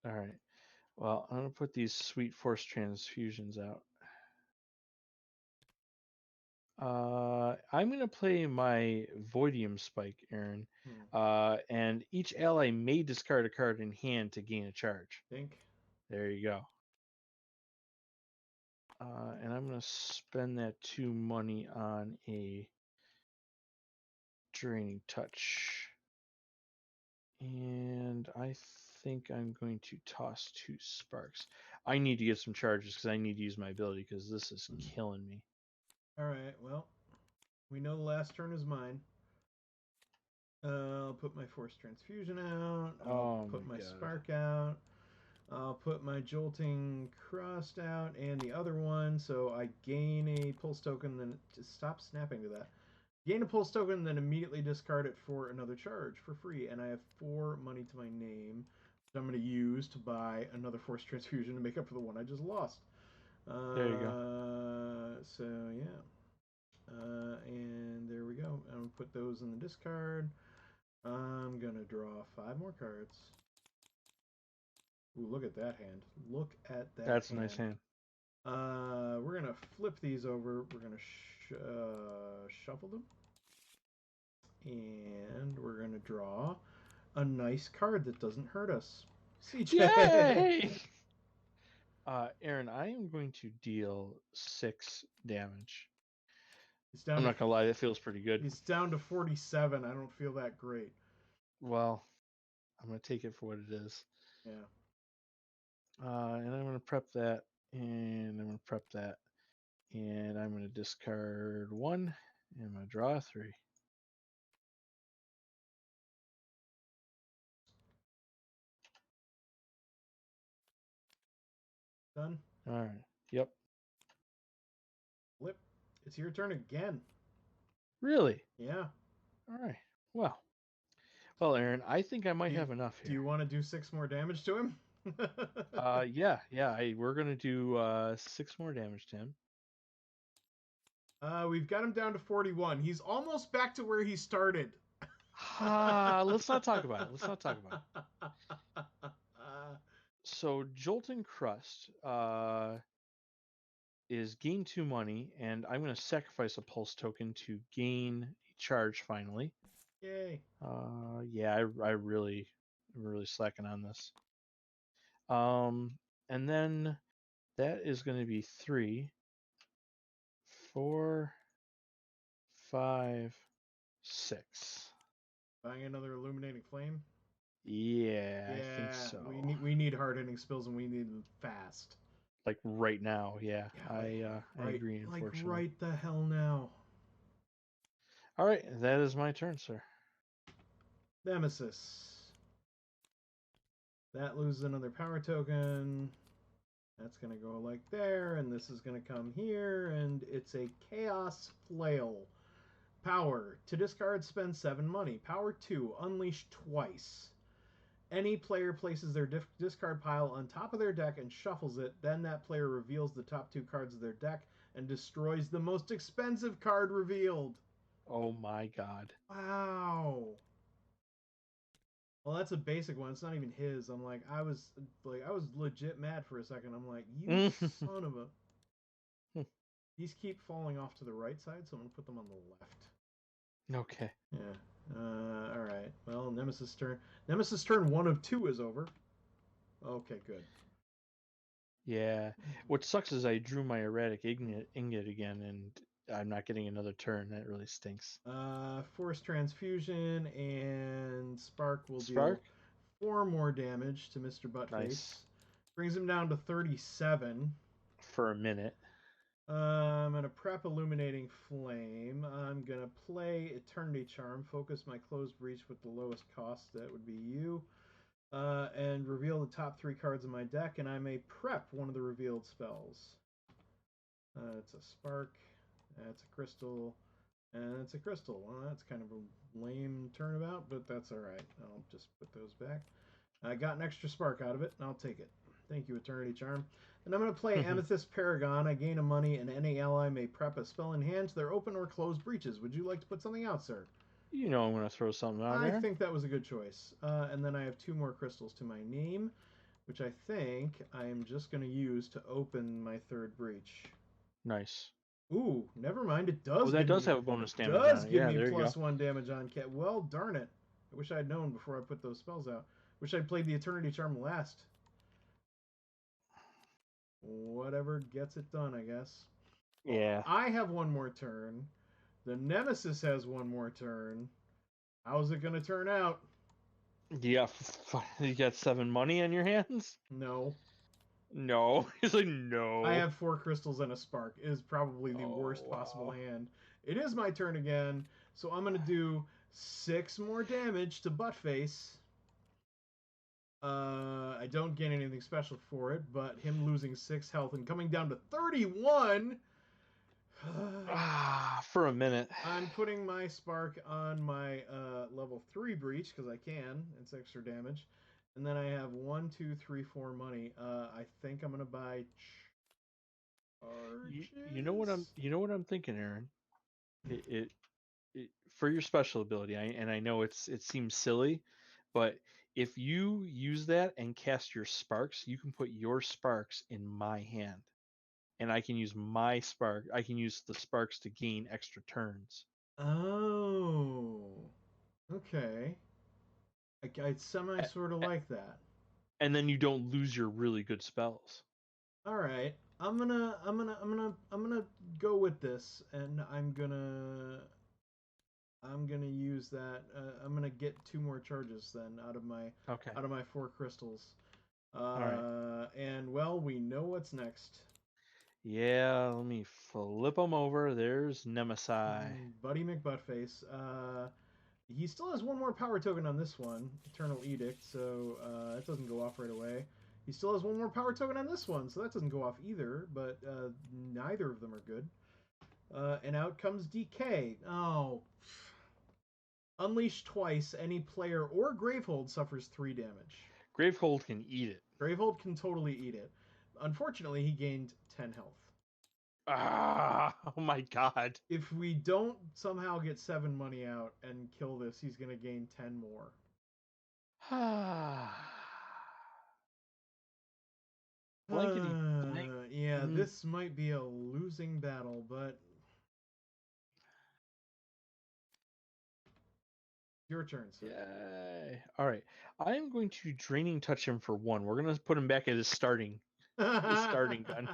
All right. Well, I'm going to put these sweet force transfusions out. I'm going to play my Voidium Spike, Aaron. And each ally may discard a card in hand to gain a charge. Think. There you go. And I'm going to spend that 2 money on a Draining Touch. And I think I'm going to toss 2 sparks. I need to get some charges because I need to use my ability because this is killing me. All right, well, we know the last turn is mine. I'll put my Force Transfusion out. I'll put my Spark out. I'll put my Jolting Crust out and the other one, so I gain a pulse token, then just stop snapping to that. Gain a pulse token, then immediately discard it for another charge for free, and I have 4 money to my name, which I'm going to use to buy another Force Transfusion to make up for the one I just lost. There you go. So, yeah. And there we go. I'm going to put those in the discard. I'm going to draw 5 more cards. Ooh, look at that hand. Look at that That's hand. a nice hand. We're going to flip these over. We're going to shuffle them. And we're going to draw a nice card that doesn't hurt us. CJ! Yay! Aaron, I am going to deal 6 damage. I'm not going to lie, that feels pretty good. He's down to 47. I don't feel that great. Well, I'm going to take it for what it is. Yeah. And I'm going to prep that, and I'm going to prep that, and I'm going to discard 1, and I'm going to draw 3. Done? All right. Yep. Flip. It's your turn again. Really? Yeah. All right. Well, Aaron, I think I might have enough here. Do you want to do 6 more damage to him? Yeah. We're going to do 6 more damage to him. We've got him down to 41. He's almost back to where he started. Let's not talk about it. So Jolting Crust is gain 2 money, and I'm going to sacrifice a pulse token to gain a charge finally. Yay. Yeah, I'm really slacking on this. And then that is going to be 3, 4, 5, 6. Buying another Illuminating Flame? Yeah, I think so. We need hard-hitting spells, and we need them fast. Like right now, yeah. I agree, unfortunately. Like right the hell now. All right, that is my turn, sir. Nemesis. That loses another power token. That's going to go like there, and this is going to come here, and it's a Chaos Flail. Power. To discard, spend 7 money. Power 2. Unleash twice. Any player places their discard pile on top of their deck and shuffles it, then that player reveals the top 2 cards of their deck and destroys the most expensive card revealed. Oh my god. Wow. Well, that's a basic one. It's not even his. I was legit mad for a second. I'm like, you son of a. These keep falling off to the right side, so I'm gonna put them on the left. Okay. Yeah. All right. Well, Nemesis turn. Nemesis turn 1 of 2 is over. Okay, good. Yeah. What sucks is I drew my erratic ingot again, and I'm not getting another turn. That really stinks. Force Transfusion and Spark will deal 4 more damage to Mr. Buttface. Nice. Brings him down to 37. For a minute. I'm going to prep Illuminating Flame. I'm going to play Eternity Charm. Focus my Closed Breach with the lowest cost. That would be you. And reveal the top 3 cards of my deck, and I may prep one of the revealed spells. It's a Spark. That's a Crystal. And it's a Crystal. Well, that's kind of a lame turnabout, but that's alright. I'll just put those back. I got an extra Spark out of it, and I'll take it. Thank you, Eternity Charm. And I'm going to play Amethyst Paragon. I gain a money, and any ally may prep a spell in hand to their open or closed breaches. Would you like to put something out, sir? You know I'm going to throw something out there. I think that was a good choice. And then I have 2 more crystals to my name, which I think I am just going to use to open my 3rd breach. Nice. Ooh, never mind. It does. Oh, that does have a bonus damage. Does give me plus 1 damage on cat. Well, darn it. I wish I had known before I put those spells out. Wish I'd played the Eternity Charm last. Whatever gets it done, I guess. Yeah. I have 1 more turn. The Nemesis has 1 more turn. How's it going to turn out? Yeah, you got 7 money on your hands? No. No. He's like, no. I have 4 crystals and a Spark. It is probably the worst possible hand. It is my turn again, so I'm going to do 6 more damage to Buttface. I don't gain anything special for it, but him losing 6 health and coming down to 31. For a minute. I'm putting my spark on my level 3 breach because I can. It's extra damage. And then I have 1, 2, 3, 4 money. I think I'm gonna buy charges. You know what I'm thinking, Aaron. It for your special ability, and I know it seems silly, but if you use that and cast your sparks, you can put your sparks in my hand, and I can use my spark. I can use the sparks to gain extra turns. Oh, okay. I semi A- sort of a- like that. And then you don't lose your really good spells. All right, I'm gonna go with this, and I'm gonna use that. I'm gonna get 2 more charges then Okay. out of my 4 crystals. All right. And well, we know what's next. Yeah, let me flip them over. There's Nemesis. Buddy McButtface. He still has 1 more power token on this one, Eternal Edict, so that doesn't go off right away. He still has 1 more power token on this one, so that doesn't go off either, but neither of them are good. And out comes Decay. Oh. Unleash twice, any player or Gravehold suffers 3 damage. Gravehold can eat it. Gravehold can totally eat it. Unfortunately, he gained 10 health. Oh my god. If we don't somehow get 7 money out and kill this, he's going to gain 10 more. Blankety blank. Yeah, this might be a losing battle, but your turn, sir. Yay. All right. I am going to draining touch him for 1. We're going to put him back at his starting gun.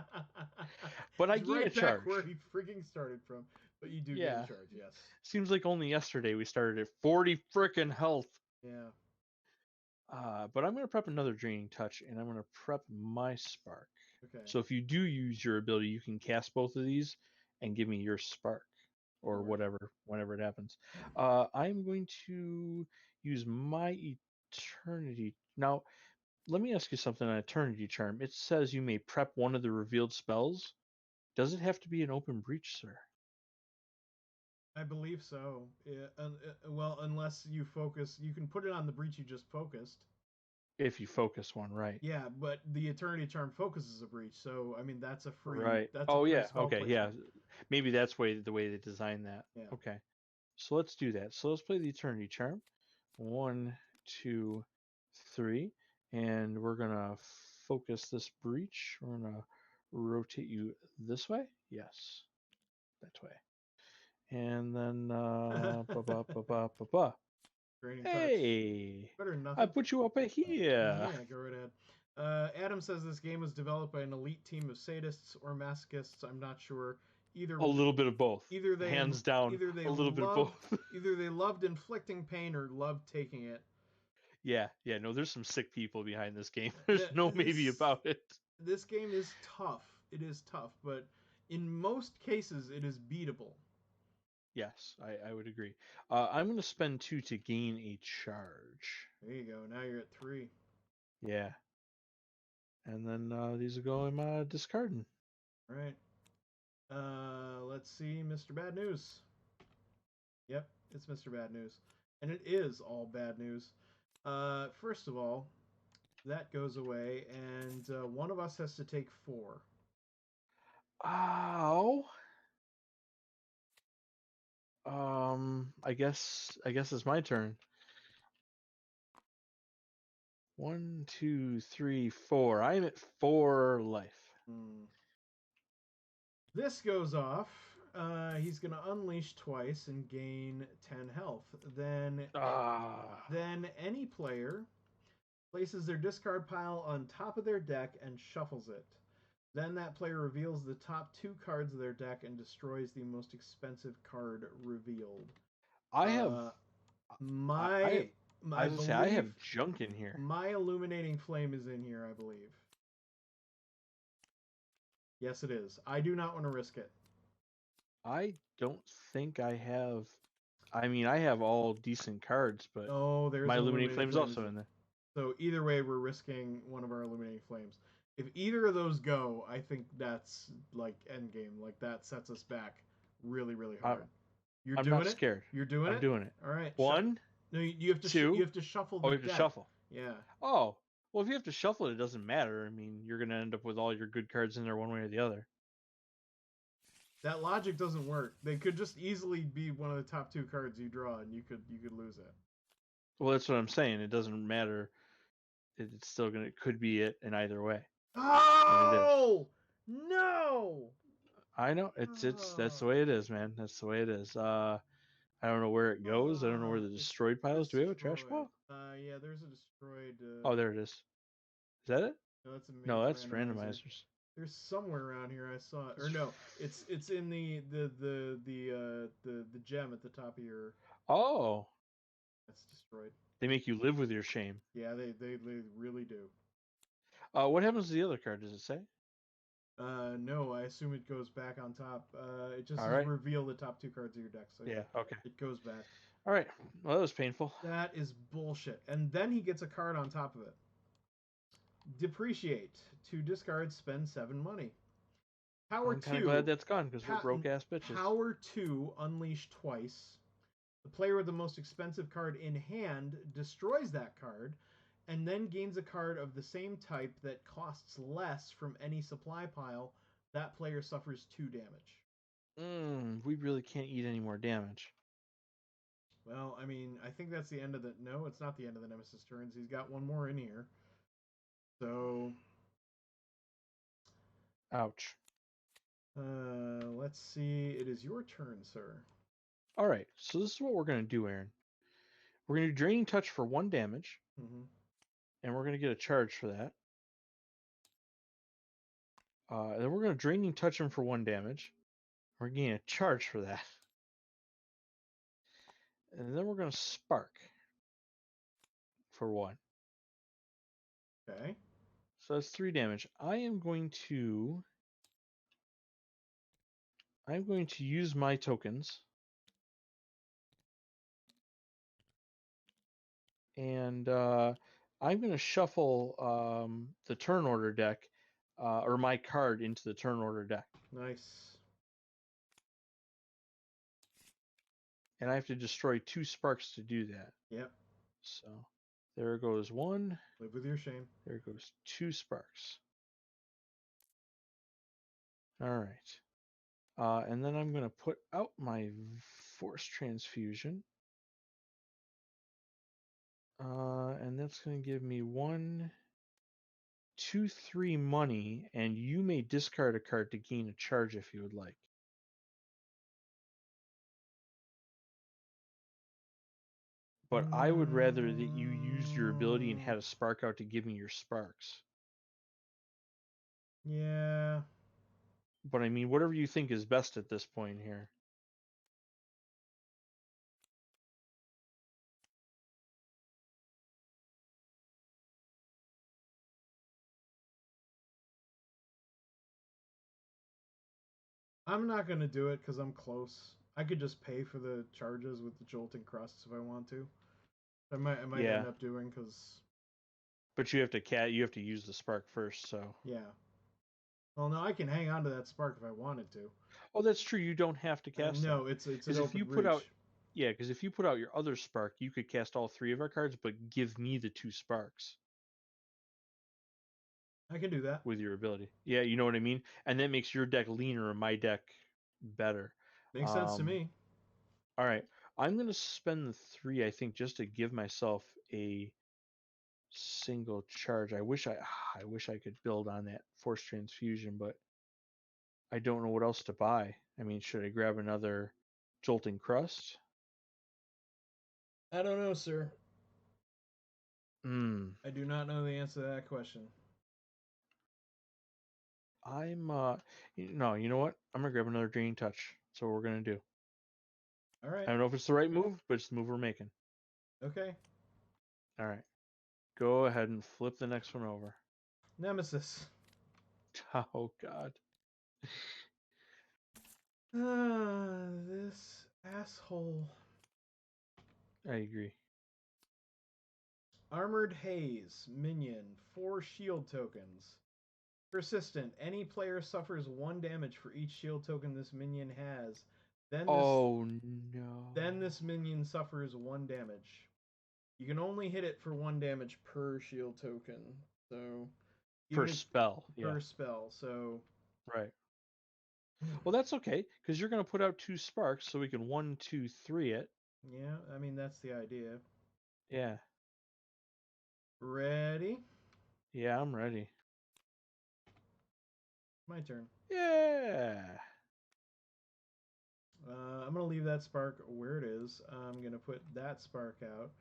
But I He's gain right a charge. back where he freaking started from. But you do gain a charge, yes. Seems like only yesterday we started at 40 frickin' health. Yeah. But I'm going to prep another draining touch, and I'm going to prep my spark. Okay. So if you do use your ability, you can cast both of these and give me your spark, or whatever, whenever it happens. I'm going to use my eternity. Now, let me ask you something on Eternity Charm. It says you may prep one of the revealed spells. Does it have to be an open breach, sir? I believe so. Well, unless you focus, you can put it on the breach you just focused. If you focus one, right? Yeah, but the Eternity Charm focuses a breach, so I mean that's a free. Right. That's Oh a free yeah. spell Okay. placement. Yeah. Maybe that's the way they designed that. Yeah. Okay. So let's do that. So let's play the Eternity Charm. 1, 2, 3, and we're gonna focus this breach. We're gonna rotate you this way. Yes, that way. And then hey, Better than nothing. I put you up here. Yeah, go right ahead. Adam says this game was developed by an elite team of sadists or masochists. I'm not sure. Either a little bit of both. Either they hands down. Either they a little bit of both. Either they loved inflicting pain or loved taking it. Yeah. No, there's some sick people behind this game. There's no maybe about it. This game is tough. It is tough, but in most cases, it is beatable. Yes, I would agree. I'm going to spend 2 to gain a charge. There you go. Now you're at 3. Yeah. And then these will go in my discarding. All right. Let's see, Mr. Bad News. Yep, it's Mr. Bad News. And it is all bad news. First of all, that goes away, and one of us has to take 4. Ow. I guess it's my turn. 1, 2, 3, 4. I'm at 4 life. This goes off. He's going to unleash twice and gain 10 health. Then any player places their discard pile on top of their deck and shuffles it. Then that player reveals the top 2 cards of their deck and destroys the most expensive card revealed. I have I have junk in here. My Illuminating Flame is in here, I believe. Yes, it is. I do not want to risk it. I don't think I have. I mean, I have all decent cards, but there's my Illuminating Flame's also in there. So either way, we're risking one of our illuminating flames. If either of those go, I think that's like end game. Like that sets us back really, really hard. You're I'm doing not it. scared. You're doing I'm it. doing it. All right. One, No, you have to. You 2. have to shuffle Oh, the you have to deck. shuffle. Yeah. Oh, well, if you have to shuffle it, it doesn't matter. I mean, you're going to end up with all your good cards in there one way or the other. That logic doesn't work. They could just easily be one of the top 2 cards you draw, and you could lose it. Well, that's what I'm saying. It doesn't matter. It's still going to, it could be it in either way. Oh! No! I know. That's the way it is, man. That's the way it is. I don't know where it goes. I don't know where the destroyed pile is. Do we have a trash pile? Yeah, there's a destroyed. Oh, there it is. Is that it? No, that's a main No, that's randomizer. randomizers. There's somewhere around here I saw it. Or no, it's in the gem at the top of your. Oh. That's destroyed. They make you live with your shame. Yeah, they really do. What happens to the other card? Does it say? No, I assume it goes back on top. It just says right. reveal the top 2 cards of your deck. So Yeah. Okay. it goes back. All right. Well, that was painful. That is bullshit. And then he gets a card on top of it. Depreciate. To discard, spend 7 money. Power I'm 2. kind of glad that's gone because we're broke ass bitches. Power 2, unleash twice. The player with the most expensive card in hand destroys that card, and then gains a card of the same type that costs less from any supply pile. That player suffers 2 damage. We really can't eat any more damage. Well, I mean, I think that's the end of the... No, it's not the end of the Nemesis turns. He's got one more in here. So... Ouch. Let's see. It is your turn, sir. All right. So this is what we're going to do, Aaron. We're going to do Draining Touch for 1 damage. Mm-hmm. And we're going to get a charge for that. Then we're going to Draining Touch him for 1 damage. We're getting a charge for that. And then we're going to Spark for 1. Okay. So that's 3 damage. I'm going to use my tokens. And I'm going to shuffle the turn order deck, or my card into the turn order deck. Nice. And I have to destroy 2 sparks to do that. Yep. So there goes 1. Live with your shame. There goes 2 sparks. All right. And then I'm going to put out my Force Transfusion. And that's going to give me 1, 2, 3 money, and you may discard a card to gain a charge if you would like. But I would rather that you used your ability and had a spark out to give me your sparks. Yeah. But I mean, whatever you think is best at this point here. I'm not going to do it because I'm close. I could just pay for the charges with the jolting crusts if I want to. I might end up doing because. But you have to use the spark first, so. Yeah. Well, no, I can hang on to that spark if I wanted to. Oh, that's true. You don't have to cast. No, it's an open if you reach. put out, yeah, because if you put out your other spark, you could cast all 3 of our cards, but give me the 2 sparks. I can do that with your ability. Yeah, you know what I mean. And that makes your deck leaner and my deck better. Makes sense to me. All right, I'm gonna spend the 3, I think, just to give myself a single charge. I wish I could build on that Force Transfusion, but I don't know what else to buy. I mean, should I grab another Jolting Crust? I don't know, sir. Hmm. I do not know the answer to that question. I'm no, you know what? I'm gonna grab another Draining Touch. That's what we're gonna do. All right. I don't know if it's the right move, but it's the move we're making. Okay. All right. Go ahead and flip the next one over. Nemesis. Oh God. This asshole. I agree. Armored Haze, minion, 4 shield tokens. Persistent, any player suffers 1 damage for each shield token this minion has. Oh no. Then this minion suffers 1 damage. You can only hit it for 1 damage per shield token. So Per spell, yeah. Per spell, so right. Well, that's okay, because you're going to put out 2 sparks, so we can 1, 2, 3 it. Yeah, I mean, that's the idea. Yeah. Ready? Yeah, I'm ready. My turn. Yeah. I'm going to leave that spark where it is. I'm going to put that spark out.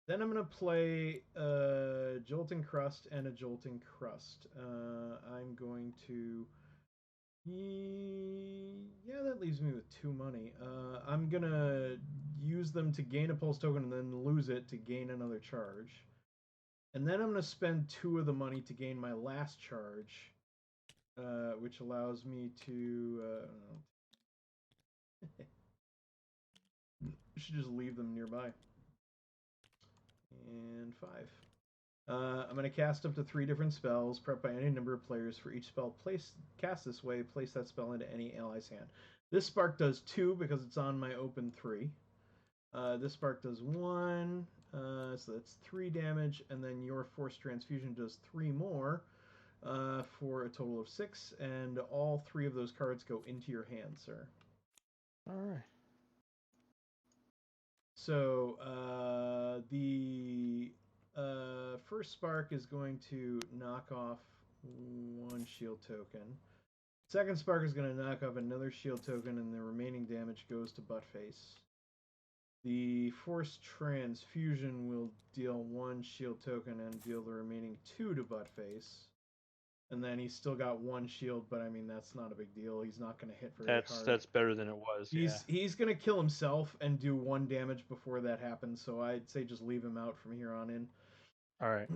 Then I'm going to play a Jolting Crust and a Jolting Crust. I'm going to... Yeah, that leaves me with 2 money. I'm going to use them to gain a pulse token and then lose it to gain another charge. And then I'm going to spend 2 of the money to gain my last charge, which allows me to... should just leave them nearby. And 5. I'm going to cast up to 3 different spells, prep by any number of players. For each spell cast this way, place that spell into any ally's hand. This spark does 2 because it's on my open 3. This spark does 1, so that's 3 damage, and then your Force Transfusion does 3 more for a total of 6, and all 3 of those cards go into your hand, sir. All right. So the first spark is going to knock off 1 shield token. Second spark is going to knock off another shield token, and the remaining damage goes to Buttface. The Force Transfusion will deal 1 shield token and deal the remaining 2 to Buttface. And then he's still got 1 shield, but I mean, that's not a big deal. He's not going to hit very hard. That's better than it was, He's going to kill himself and do 1 damage before that happens, so I'd say just leave him out from here on in. All right.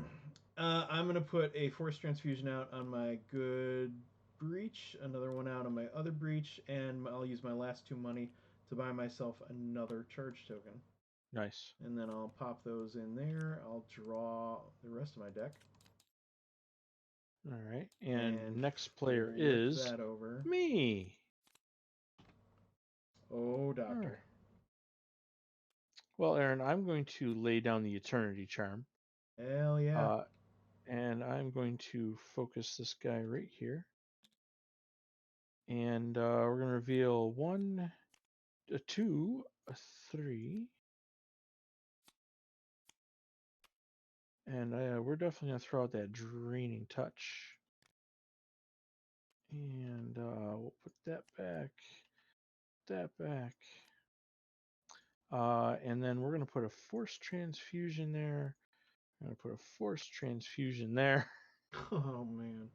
I'm going to put a Force Transfusion out on my good breach, another one out on my other breach, and I'll use my last 2 money to buy myself another charge token. Nice. And then I'll pop those in there. I'll draw the rest of my deck. All right. And next player is that over. Me. Oh, Doctor. Right. Well, Aaron, I'm going to lay down the Eternity Charm. Hell yeah. And I'm going to focus this guy right here. And we're going to reveal 1, a 2, a 3. And we're definitely going to throw out that Draining Touch. And we'll put that back. And then we're going to put a Force Transfusion there. I'm going to put a Force Transfusion there. Oh, man.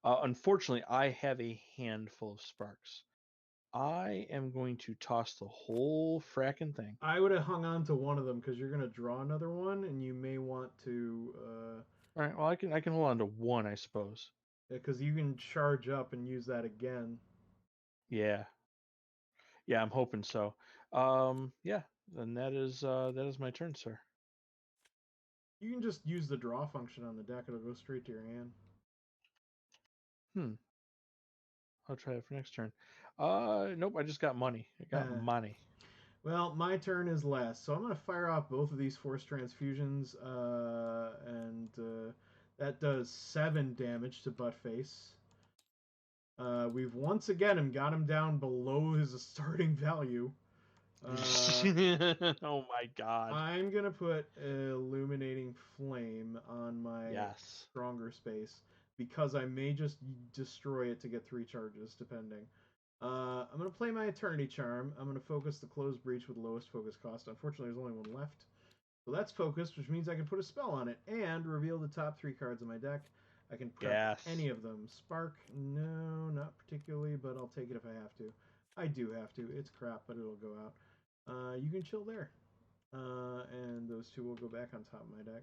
Unfortunately, I have a handful of sparks. I am going to toss the whole fracking thing. I would have hung on to one of them because you're going to draw another one, and you may want to... All right, well, I can hold on to 1, I suppose. Yeah, because you can charge up and use that again. Yeah. Yeah, I'm hoping so. Yeah, then that is my turn, sir. You can just use the draw function on the deck. It'll go straight to your hand. I'll try it for next turn. Nope, I just got money. I got money. Well, my turn is last, so I'm going to fire off both of these Force Transfusions, and that does 7 damage to Buttface. We've once again got him down below his starting value. Oh my god. I'm going to put Illuminating Flame on my stronger space, because I may just destroy it to get 3 charges, depending. I'm going to play my Eternity Charm. I'm going to focus the Closed Breach with lowest focus cost. Unfortunately, there's only 1 left. So that's focused, which means I can put a spell on it and reveal the top 3 cards of my deck. I can prep any of them. Spark? No, not particularly, but I'll take it if I have to. I do have to. It's crap, but it'll go out. You can chill there. And those 2 will go back on top of my deck.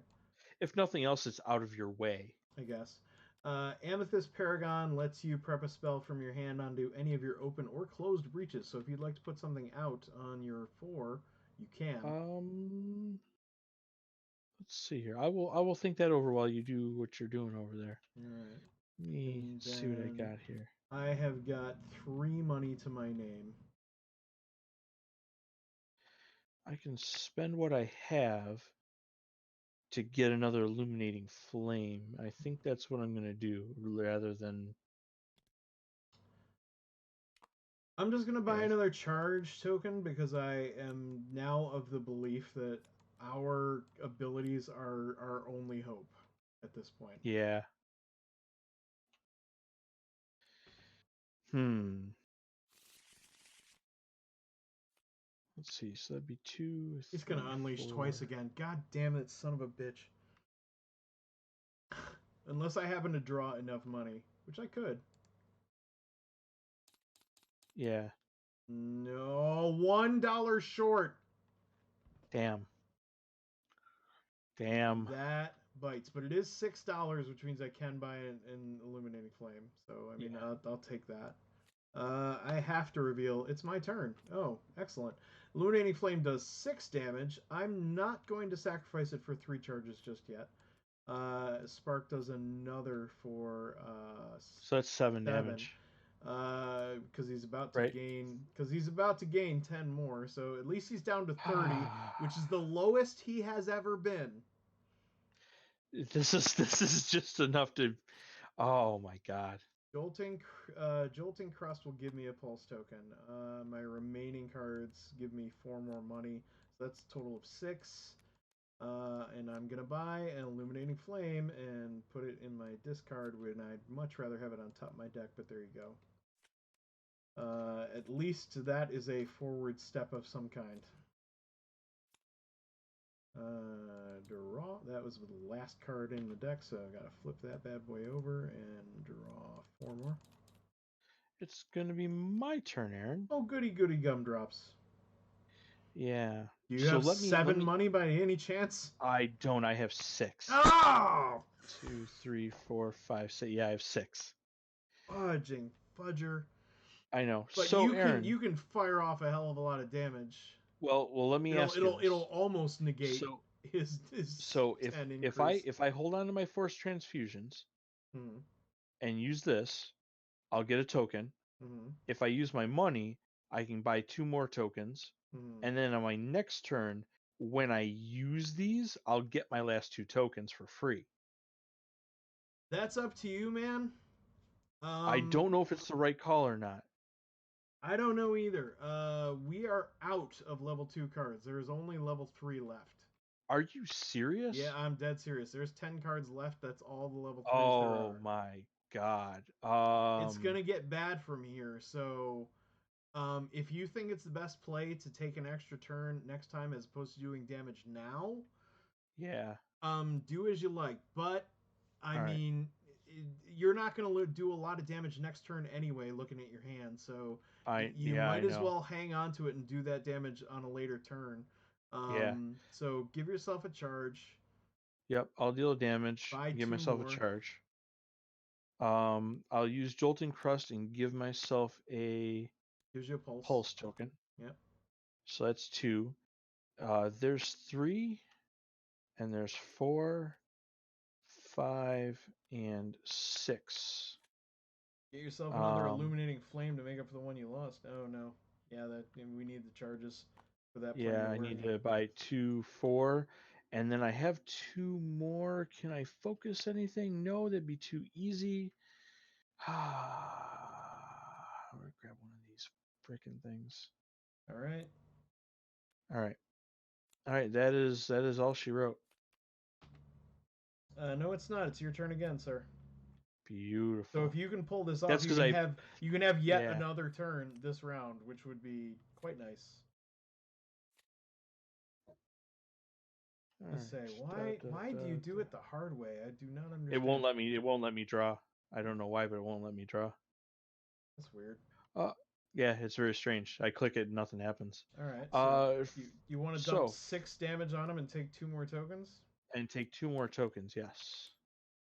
If nothing else, it's out of your way, I guess. Amethyst Paragon lets you prep a spell from your hand onto any of your open or closed breaches. So if you'd like to put something out on your 4, you can. let's see here. I will think that over while you do what you're doing over there. All right. Let me And see what I then got here. I have got 3 money to my name. I can spend what I have to get another illuminating flame. I think that's what I'm gonna do rather than. I'm just gonna buy Yeah, another charge token because I am now of the belief that our abilities are our only hope at this point. yeah. Hmm. Let's see. So that'd be 2, He's 3, gonna unleash 4. twice again. God damn it, son of a bitch. Unless I happen to draw enough money, which I could. Yeah. No, $1 short. Damn. Damn. That bites, but it is $6, which means I can buy an illuminating flame. So I mean, Yeah. I'll take that. I have to reveal. It's my turn. Oh, excellent. Illuminating flame does 6 damage. I'm not going to sacrifice it for 3 charges just yet. Spark does another for So that's 7 7. damage. Because he's about to Right. gain 10 more. So at least he's down to 30, which is the lowest he has ever been. This is just enough to. Oh my god. Jolting Crust will give me a pulse token. My remaining cards give me 4 more money, so that's a total of 6. And I'm gonna buy an illuminating flame and put it in my discard when I'd much rather have it on top of my deck. But there you go. At least that is a forward step of some kind. Draw. That was the last card in the deck, so I gotta flip that bad boy over and draw 4 more. It's gonna be my turn, Aaron. Oh, goody goody gumdrops. Yeah. Do you So have let 7 me. money by any chance? I don't. I have 6. Oh! 2, 3, 4, 5, 6. Yeah, I have 6. Fudging fudger. I know. But So Aaron. you can fire off a hell of a lot of damage. Well, let me ask you this. It'll almost negate So his so 10 if I hold on to my force transfusions mm-hmm. and use this, I'll get a token. Mm-hmm. If I use my money, I can buy 2 more tokens. Mm-hmm. And then on my next turn, when I use these, I'll get my last 2 tokens for free. That's up to you, man. I don't know if it's the right call or not. I don't know either. We are out of level 2 cards. There is only level 3 left. Are you serious? Yeah, I'm dead serious. There's 10 cards left. That's all the level 3s there are. Oh my god. It's gonna get bad from here. So, if you think it's the best play to take an extra turn next time as opposed to doing damage now, yeah. Do as you like. But I All right. mean, you're not gonna do a lot of damage next turn anyway. Looking at your hand, so you might as well hang on to it and do that damage on a later turn. Yeah. So give yourself a charge. Yep. I'll deal damage. Buy Give 2 myself more. a charge. I'll use Jolting Crust and give myself a Gives you a pulse token. Yep. So that's 2. There's 3, and there's 4, 5, and 6. Get yourself another illuminating flame to make up for the one you lost. Oh no. Yeah, we need the charges for that. Yeah, I need to buy 2, 4, and then I have 2 more. Can I focus anything? No, that'd be too easy. I'm gonna grab one of these freaking things. All right. All right. All right. That is all she wrote. No, it's not. It's your turn again, sir. Beautiful. So if you can pull this off, That's you can have yet another turn this round, which would be quite nice. Let's say, why do you do it the hard way? I do not understand. It won't let me draw. I don't know why, but it won't let me draw. That's weird. Yeah, it's very strange. I click it and nothing happens. All right. So you want to dump 6 damage on him and take 2 more tokens? And take 2 more tokens, yes.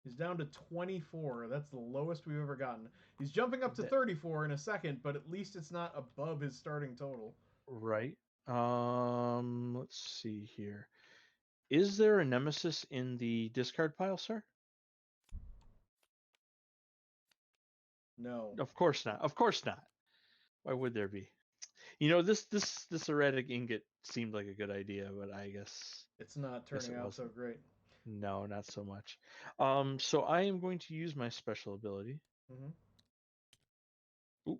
He's down to 24. That's the lowest we've ever gotten. He's jumping up to 34 in a second, but at least it's not above his starting total. Right. Let's see here. Is there a Nemesis in the discard pile, sir? No. Of course not. Of course not. Why would there be? You know, this erratic ingot seemed like a good idea, but I guess It's not it turning out so wasn't. great. No, not so much. So I am going to use my special ability. Hmm. Oop,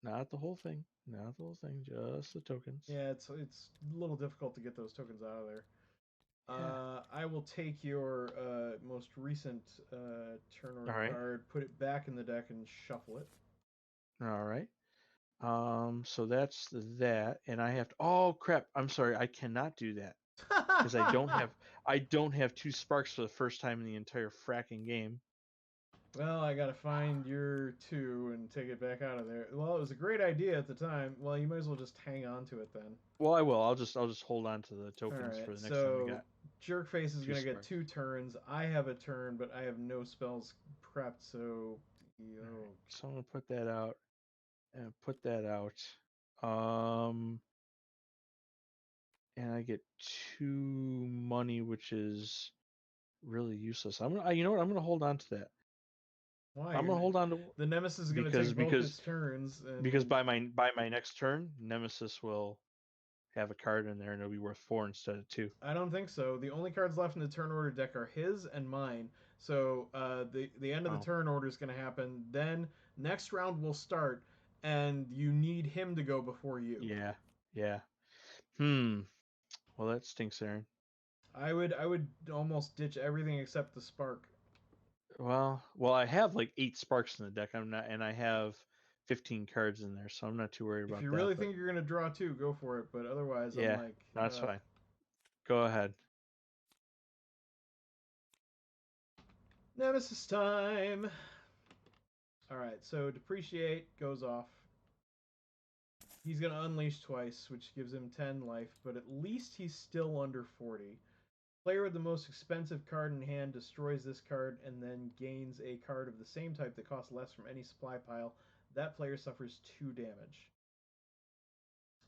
not the whole thing. Not the whole thing, just the tokens. Yeah, it's a little difficult to get those tokens out of there. Yeah. I will take your most recent turn All order right. card, put it back in the deck, and shuffle it. All right. So that's that, and I have to. Oh crap! I'm sorry. I cannot do that because I don't have 2 sparks for the first time in the entire fracking game. Well, I gotta find your 2 and take it back out of there. Well, it was a great idea at the time. Well, you might as well just hang on to it then. Well, I will. I'll just hold on to the All tokens right, for the next time we so got Jerkface is two gonna get sparks. 2 turns. I have a turn, but I have no spells prepped, so All right. yo. So I'm gonna put that out and put that out. Um, and I get 2 money, which is really useless. You know what? I'm gonna hold on to that. Why I'm you're gonna hold on to the Nemesis is gonna because take both its because turns, because and by my next turn, Nemesis will have a card in there and it'll be worth 4 instead of 2. I don't think so. The only cards left in the turn order deck are his and mine. So the end of the Oh, turn order is going to happen. Then next round will start, and you need him to go before you. yeah, yeah. Hmm. Well, that stinks, Aaron. I would almost ditch everything except the spark. Well, I have like 8 sparks in the deck. I'm not, and I have 15 cards in there, so I'm not too worried If about you that. really But think you're going to draw 2, go for it. But otherwise, I'm yeah, like, that's fine. Go ahead. Nemesis time. All right, so depreciate goes off. He's going to unleash twice, which gives him 10 life, but at least he's still under 40. Player with the most expensive card in hand destroys this card and then gains a card of the same type that costs less from any supply pile. That player suffers 2 damage.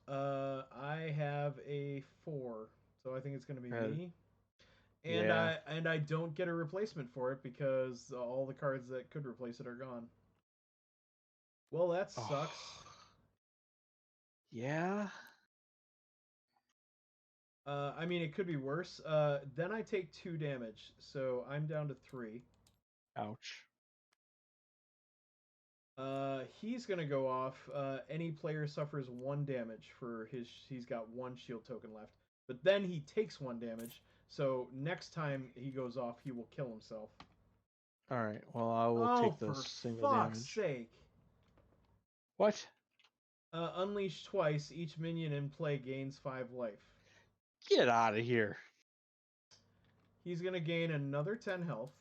I have a 4, so I think it's going to be Uh, me. And yeah. I don't get a replacement for it because all the cards that could replace it are gone. Well, that Oh, sucks. yeah. I mean, it could be worse. Then I take 2 damage, so I'm down to 3. Ouch. He's gonna go off. Any player suffers 1 damage for his. He's got 1 shield token left, but then he takes 1 damage. So next time he goes off, he will kill himself. All right. Well, I will Oh, take the for single fuck's damage. sake! What? Unleash twice. Each minion in play gains 5 life. Get out of here. He's gonna gain another 10 health.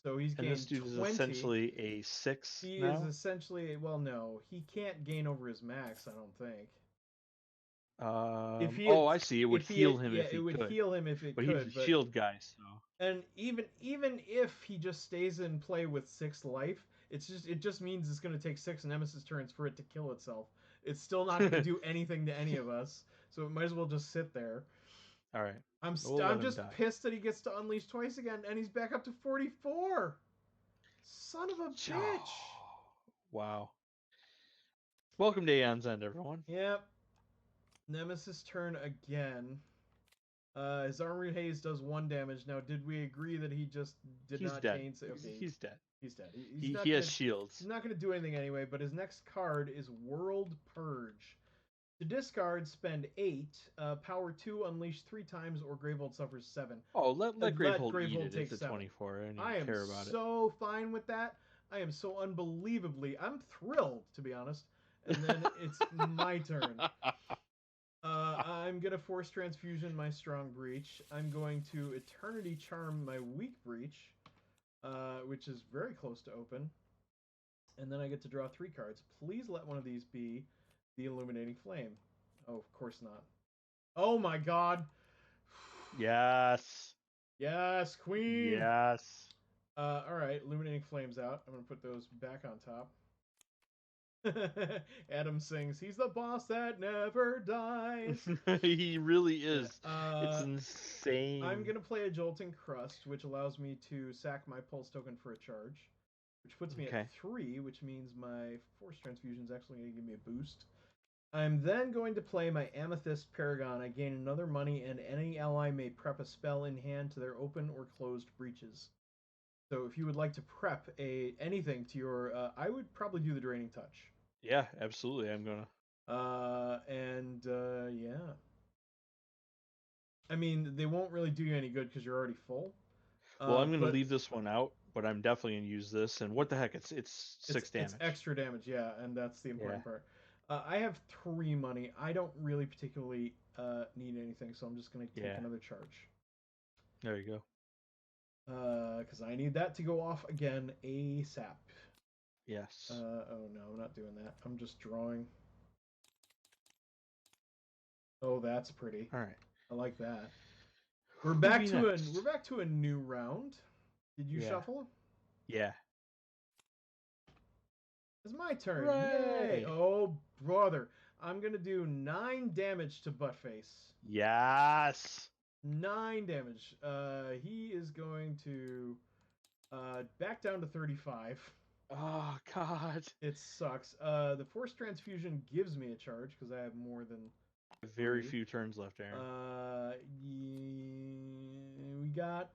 So he's And this gained dude is 20. essentially a 6 He is now. essentially, well, no, he can't gain over his max. I don't think. If he had, Oh, I see. It would if he had, heal him yeah, if it he would could, heal him if it but he's a could. But shield guy, so. and even if he just stays in play with 6 life, it just means it's going to take 6 Nemesis turns for it to kill itself. It's still not going to do anything to any of us, so it might as well just sit there. All right. We'll I'm let him just die. pissed that he gets to unleash twice again, and he's back up to 44. Son of a bitch. Wow. Welcome to Aeon's End, everyone. Yep. Nemesis turn again. His armored haze does 1 damage. Now, did we agree that he just did He's not dead. gain? Okay, He's dead. he's dead. He has shields. He's not gonna do anything anyway. But his next card is World Purge. To discard, spend 8. Power 2, unleash 3 times, or Gravehold suffers 7. Oh, let Gravehold eat Gravehold it. take It's a 7. 24. I don't I even am care about it. so fine with that. I am so unbelievably. I'm thrilled, to be honest. And then it's my turn. I'm gonna force transfusion my strong breach. I'm going to eternity charm my weak breach, which is very close to open. And then I get to draw 3 cards. Please let one of these be the illuminating flame. Oh, of course not. Oh my god. Yes. Yes, queen. Yes. All right, illuminating flames out. I'm gonna put those back on top. Adam sings, "He's the boss that never dies." He really is. It's Yeah. I'm insane. gonna play a Jolting Crust, which allows me to sack my pulse token for a charge, which puts me at Okay. 3, which means my Force Transfusion is actually gonna give me a boost. I'm then going to play my Amethyst Paragon. I gain another money, and any ally may prep a spell in hand to their open or closed breaches. So if you would like to prep anything to your, I would probably do the Draining Touch. Yeah, absolutely. I'm gonna. Yeah. I mean, they won't really do you any good because you're already full. Well, I'm gonna But leave this one out, but I'm definitely gonna use this. And what the heck? It's six it's damage. extra damage, yeah, and that's the Yeah. important part. I have 3 money. I don't really particularly need anything, so I'm just gonna take Yeah. another charge. There you go. Because I need that to go off again ASAP. Yes. Oh no, I'm not doing that. I'm just drawing. Oh, that's pretty. All right. I like that. Who be We're next? back to a new round. Did you Yeah. shuffle? Yeah. It's my turn. Yay! Hooray! Oh, brother. I'm gonna do 9 damage to Buttface. Yes. 9 damage. He is going to back down to 35. Oh God. It sucks. The Force Transfusion gives me a charge because I have more than Very 3. few turns left, Aaron. We got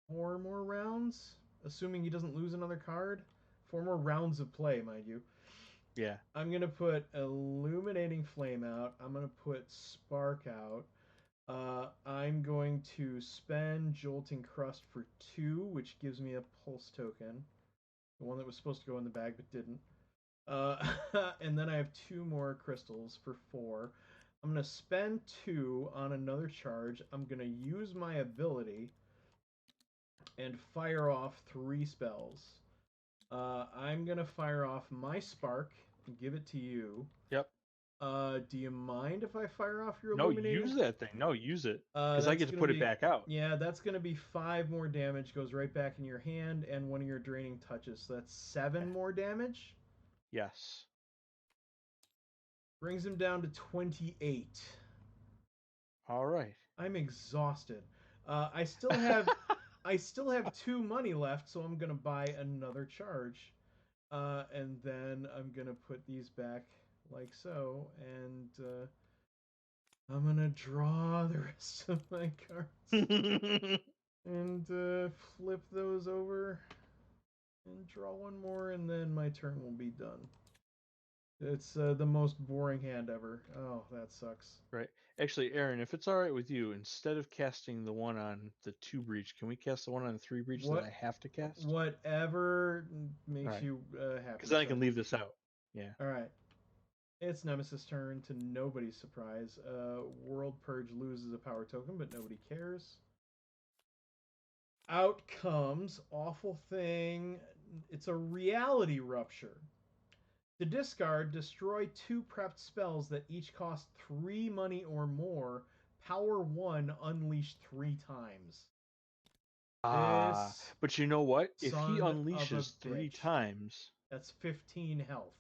4 more rounds, assuming he doesn't lose another card. 4 more rounds of play, mind you. Yeah. I'm gonna put Illuminating Flame out. I'm gonna put Spark out. I'm going to spend Jolting Crust for 2, which gives me a Pulse token. The one that was supposed to go in the bag but didn't. And then I have 2 more crystals for 4. I'm going to spend 2 on another charge. I'm going to use my ability and fire off 3 spells. I'm going to fire off my Spark and give it to you. Yep. Do you mind if I fire off your No, Illuminating? use that thing. No, use it. Because I That's get to gonna put it be back out. Yeah, that's gonna be 5 more damage. Goes right back in your hand, and one of your draining touches. So that's 7 more damage. Yes. Brings him down to 28. All right. I'm exhausted. I still have I still have 2 money left, so I'm gonna buy another charge, and then I'm gonna put these back like so, and I'm gonna draw the rest of my cards and flip those over and draw one more, and then my turn will be done. It's the most boring hand ever. Oh, that sucks. Right. Actually, Aaron, if it's all right with you, instead of casting the one on the 2 breach, can we cast the one on the 3 breach that What, I have to cast? whatever All makes right. you happy, Because then I sir. can leave this out. Yeah. All right. It's Nemesis' turn, to nobody's surprise. World Purge loses a power token, but nobody cares. Out comes awful thing. It's a reality rupture. To discard, destroy 2 prepped spells that each cost 3 money or more. Power 1 unleashed 3 times. Ah, This but you know what? If he son of a unleashes 3 bitch. times, That's 15 health.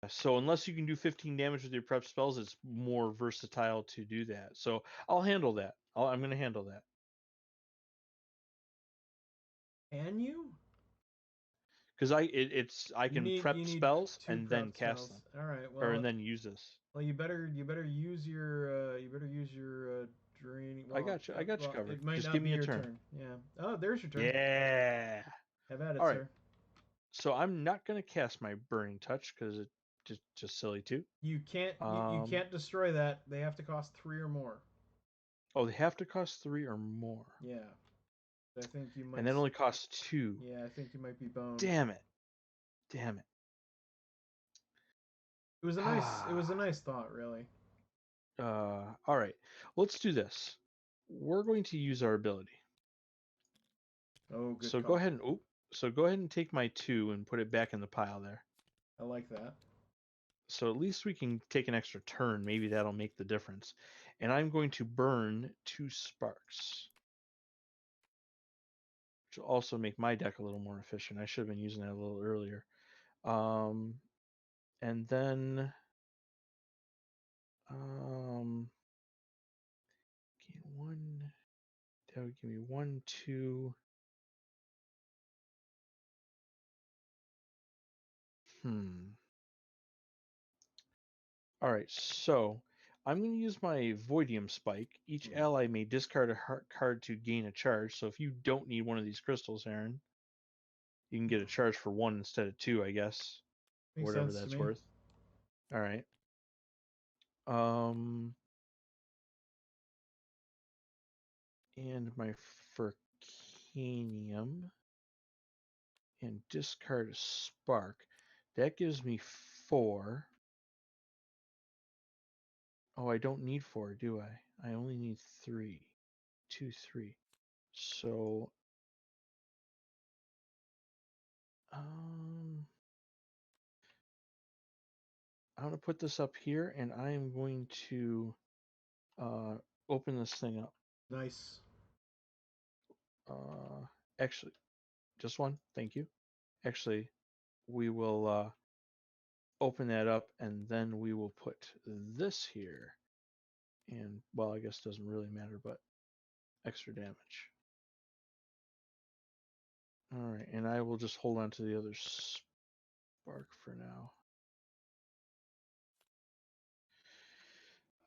so unless you can do 15 damage with your prep spells, it's more versatile to do that. So I'll handle that. I'm going to handle that. Can you? Because I can You prep need spells 2 and then prep cast spells. them, All right. or and then use this. Well, you better use your draining. I got you. I got you Well, covered. it might Just not give be me a your turn. turn. Yeah. Oh, there's your turn. Yeah. Have at it, All right. sir. So I'm not going to cast my burning touch because it's just silly too. You can't destroy that. They have to cost 3 or more. Oh, they have to cost 3 or more. Yeah. I think you might. And that only costs 2. Yeah, I think you might be boned. Damn it. Damn it. It was a nice thought, really. All right. Let's do this. We're going to use our ability. Oh, good So call. go ahead and take my 2 and put it back in the pile there. I like that. So at least we can take an extra turn. Maybe that'll make the difference. And I'm going to burn 2 sparks, which will also make my deck a little more efficient. I should have been using that a little earlier. And then okay, one, that would give me 1, 2. All right, so I'm going to use my Voidium Spike. Each ally may discard a card to gain a charge. So if you don't need one of these crystals, Aaron, you can get a charge for 1 instead of 2, I guess. Makes Whatever sense to that's me. worth. All right. And my Furcanium. And discard a Spark. That gives me 4. Oh, I don't need 4, do I? I only need 3. 2, 3. So, I'm going to put this up here, and I am going to open this thing up. Nice. Actually, just one. Thank you. Actually, we will open that up, and then we will put this here. And, well, I guess it doesn't really matter, but extra damage. All right, and I will just hold on to the other spark for now.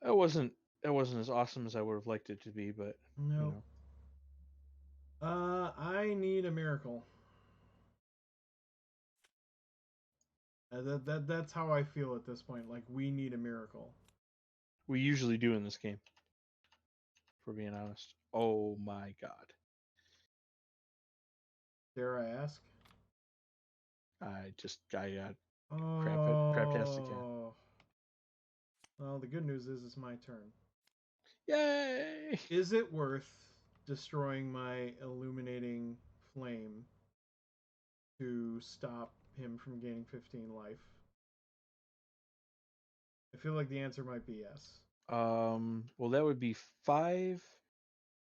That wasn't as awesome as I would have liked it to be, but you Nope. know. I need a miracle. That's how I feel at this point. Like, we need a miracle. We usually do in this game, for being honest. Oh my god. Dare I ask? I got craptastic. Oh. Well, the good news is it's my turn. Yay! Is it worth destroying my illuminating flame to stop him from gaining 15 life? I feel like the answer might be yes. Well, that would be 5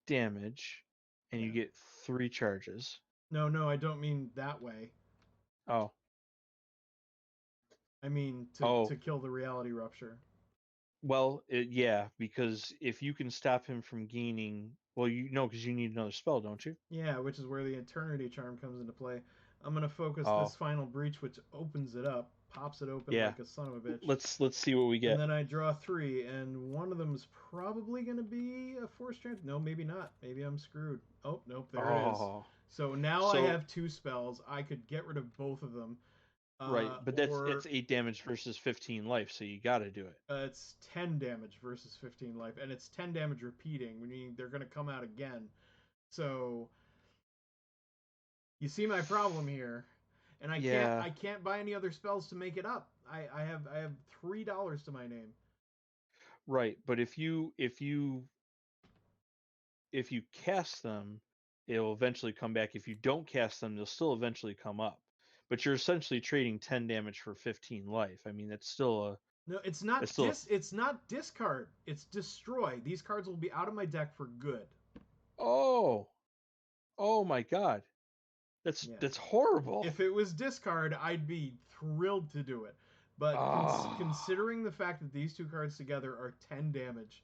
damage, and Yeah. you get 3 charges. No, I don't mean that way. Oh. I mean Oh. to kill the reality rupture. Well, yeah, because if you can stop him from gaining, well, because you need another spell, don't you? Yeah, which is where the Eternity Charm comes into play. I'm gonna focus Oh, this final breach, which opens it up, pops it open yeah. like a son of a bitch. Let's see what we And get. then I draw 3, and one of them is probably gonna be a Force Strength. No, maybe not. Maybe I'm screwed. Oh, nope, there it is. Oh, So now I so have 2 spells. I could get rid of both of them. right, but it's Or 8 damage versus 15 life, so you got to do it. it's 10 damage versus 15 life, and it's 10 damage repeating, meaning they're gonna come out again. So you see my problem here, and Yeah, I can't buy any other spells to make it up. I have $3 to my name. right. But if you cast them, it'll eventually come back. If you don't cast them, they'll still eventually come up. But you're essentially trading 10 damage for 15 life. I mean, No, it's still it's not discard. It's destroy. These cards will be out of my deck for good. oh, oh my god. Yeah. That's horrible. If it was discard, I'd be thrilled to do it. But Ah, considering the fact that these 2 cards together are 10 damage,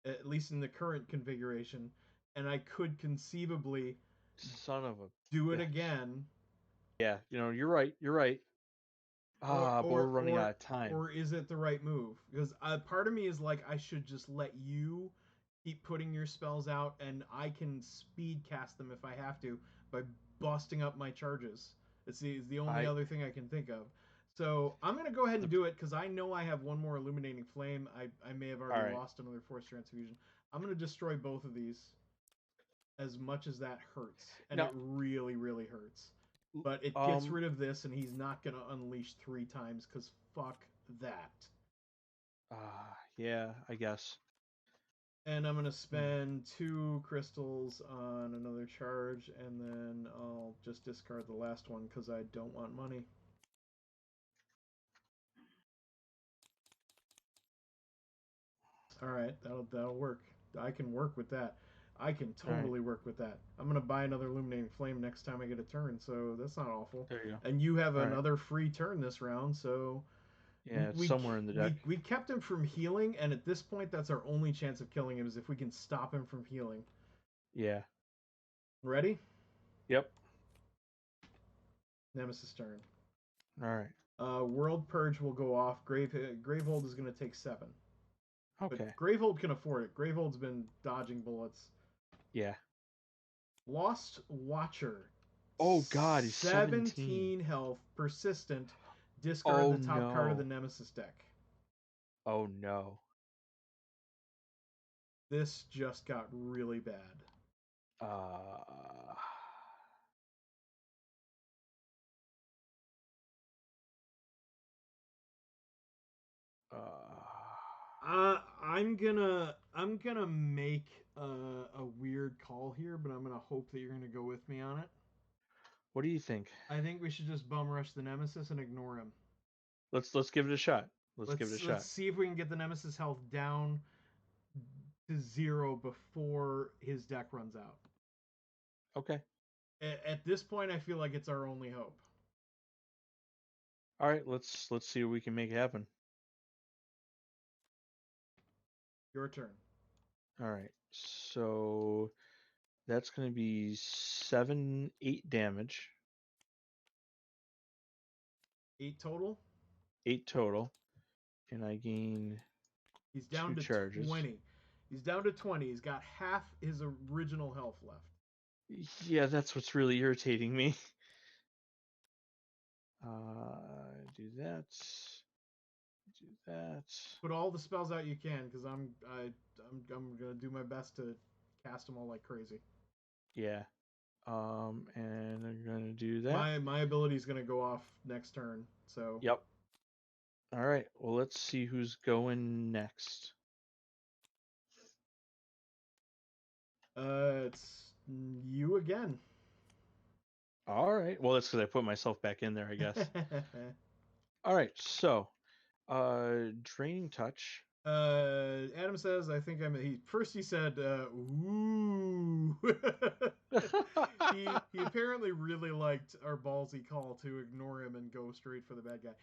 at least in the current configuration, and I could conceivably son of a do it bitch. again, Yeah, you're right. You're right. or Ah, but we're or running out or of time. or is it the right move? Because part of me is like, I should just let you keep putting your spells out, and I can speed cast them if I have to by busting up my charges. It's the only I other thing I can think of. So I'm gonna go ahead and the do it because I know I have one more illuminating flame. I may have all already right. lost another force transfusion. I'm gonna destroy both of these, as much as that hurts, and it Now, really hurts. But it gets um, rid of this, and he's not gonna unleash 3 times because fuck that. yeah, I guess. And I'm gonna Hmm. spend 2 crystals on another charge, and then I'll just discard the last one because I don't want money. All right, that'll work. I can work with that. I can All right, totally work with that. I'm gonna buy another illuminating flame next time I get a turn, so that's not awful. there you go. And you have All right, another free turn this round, so Yeah, it's somewhere in the deck. We kept him from healing, and at this point, that's our only chance of killing him is if we can stop him from healing. Yeah. Ready? Yep. Nemesis turn. All right. World Purge will go off. Gravehold is going to take 7. Okay. But Gravehold can afford it. Gravehold's been dodging bullets. Yeah. Lost Watcher. Oh God, he's 17 health, persistent. Discard Oh the top card of the no. Nemesis deck. Oh no. This just got really bad. Uh. I'm gonna make a weird call here, but I'm gonna hope that you're gonna go with me on it. What do you think? I think we should just bum rush the Nemesis and ignore him. Let's give it a shot. Let's give it a shot. Let's see if we can get the Nemesis health down to 0 before his deck runs out. Okay. At this point, I feel like it's our only hope. All right. Let's see what we can make happen. Your turn. All right. So that's going to be 7, 8 damage. 8 total. 8 total, and I gain. He's down 2 to charges. 20. He's down to 20. He's got half his original health left. Yeah, that's what's really irritating me. Do that. Do that. Put all the spells out you can, because I'm gonna do my best to cast them all like crazy. Yeah. And I'm gonna do that. My ability is gonna go off next turn. So. Yep. All right. Well, let's see who's going next. It's you again. All right. Well, that's because I put myself back in there, I guess. All right. So, draining touch. Adam says, I think he said, ooh. he apparently really liked our ballsy call to ignore him and go straight for the bad guy.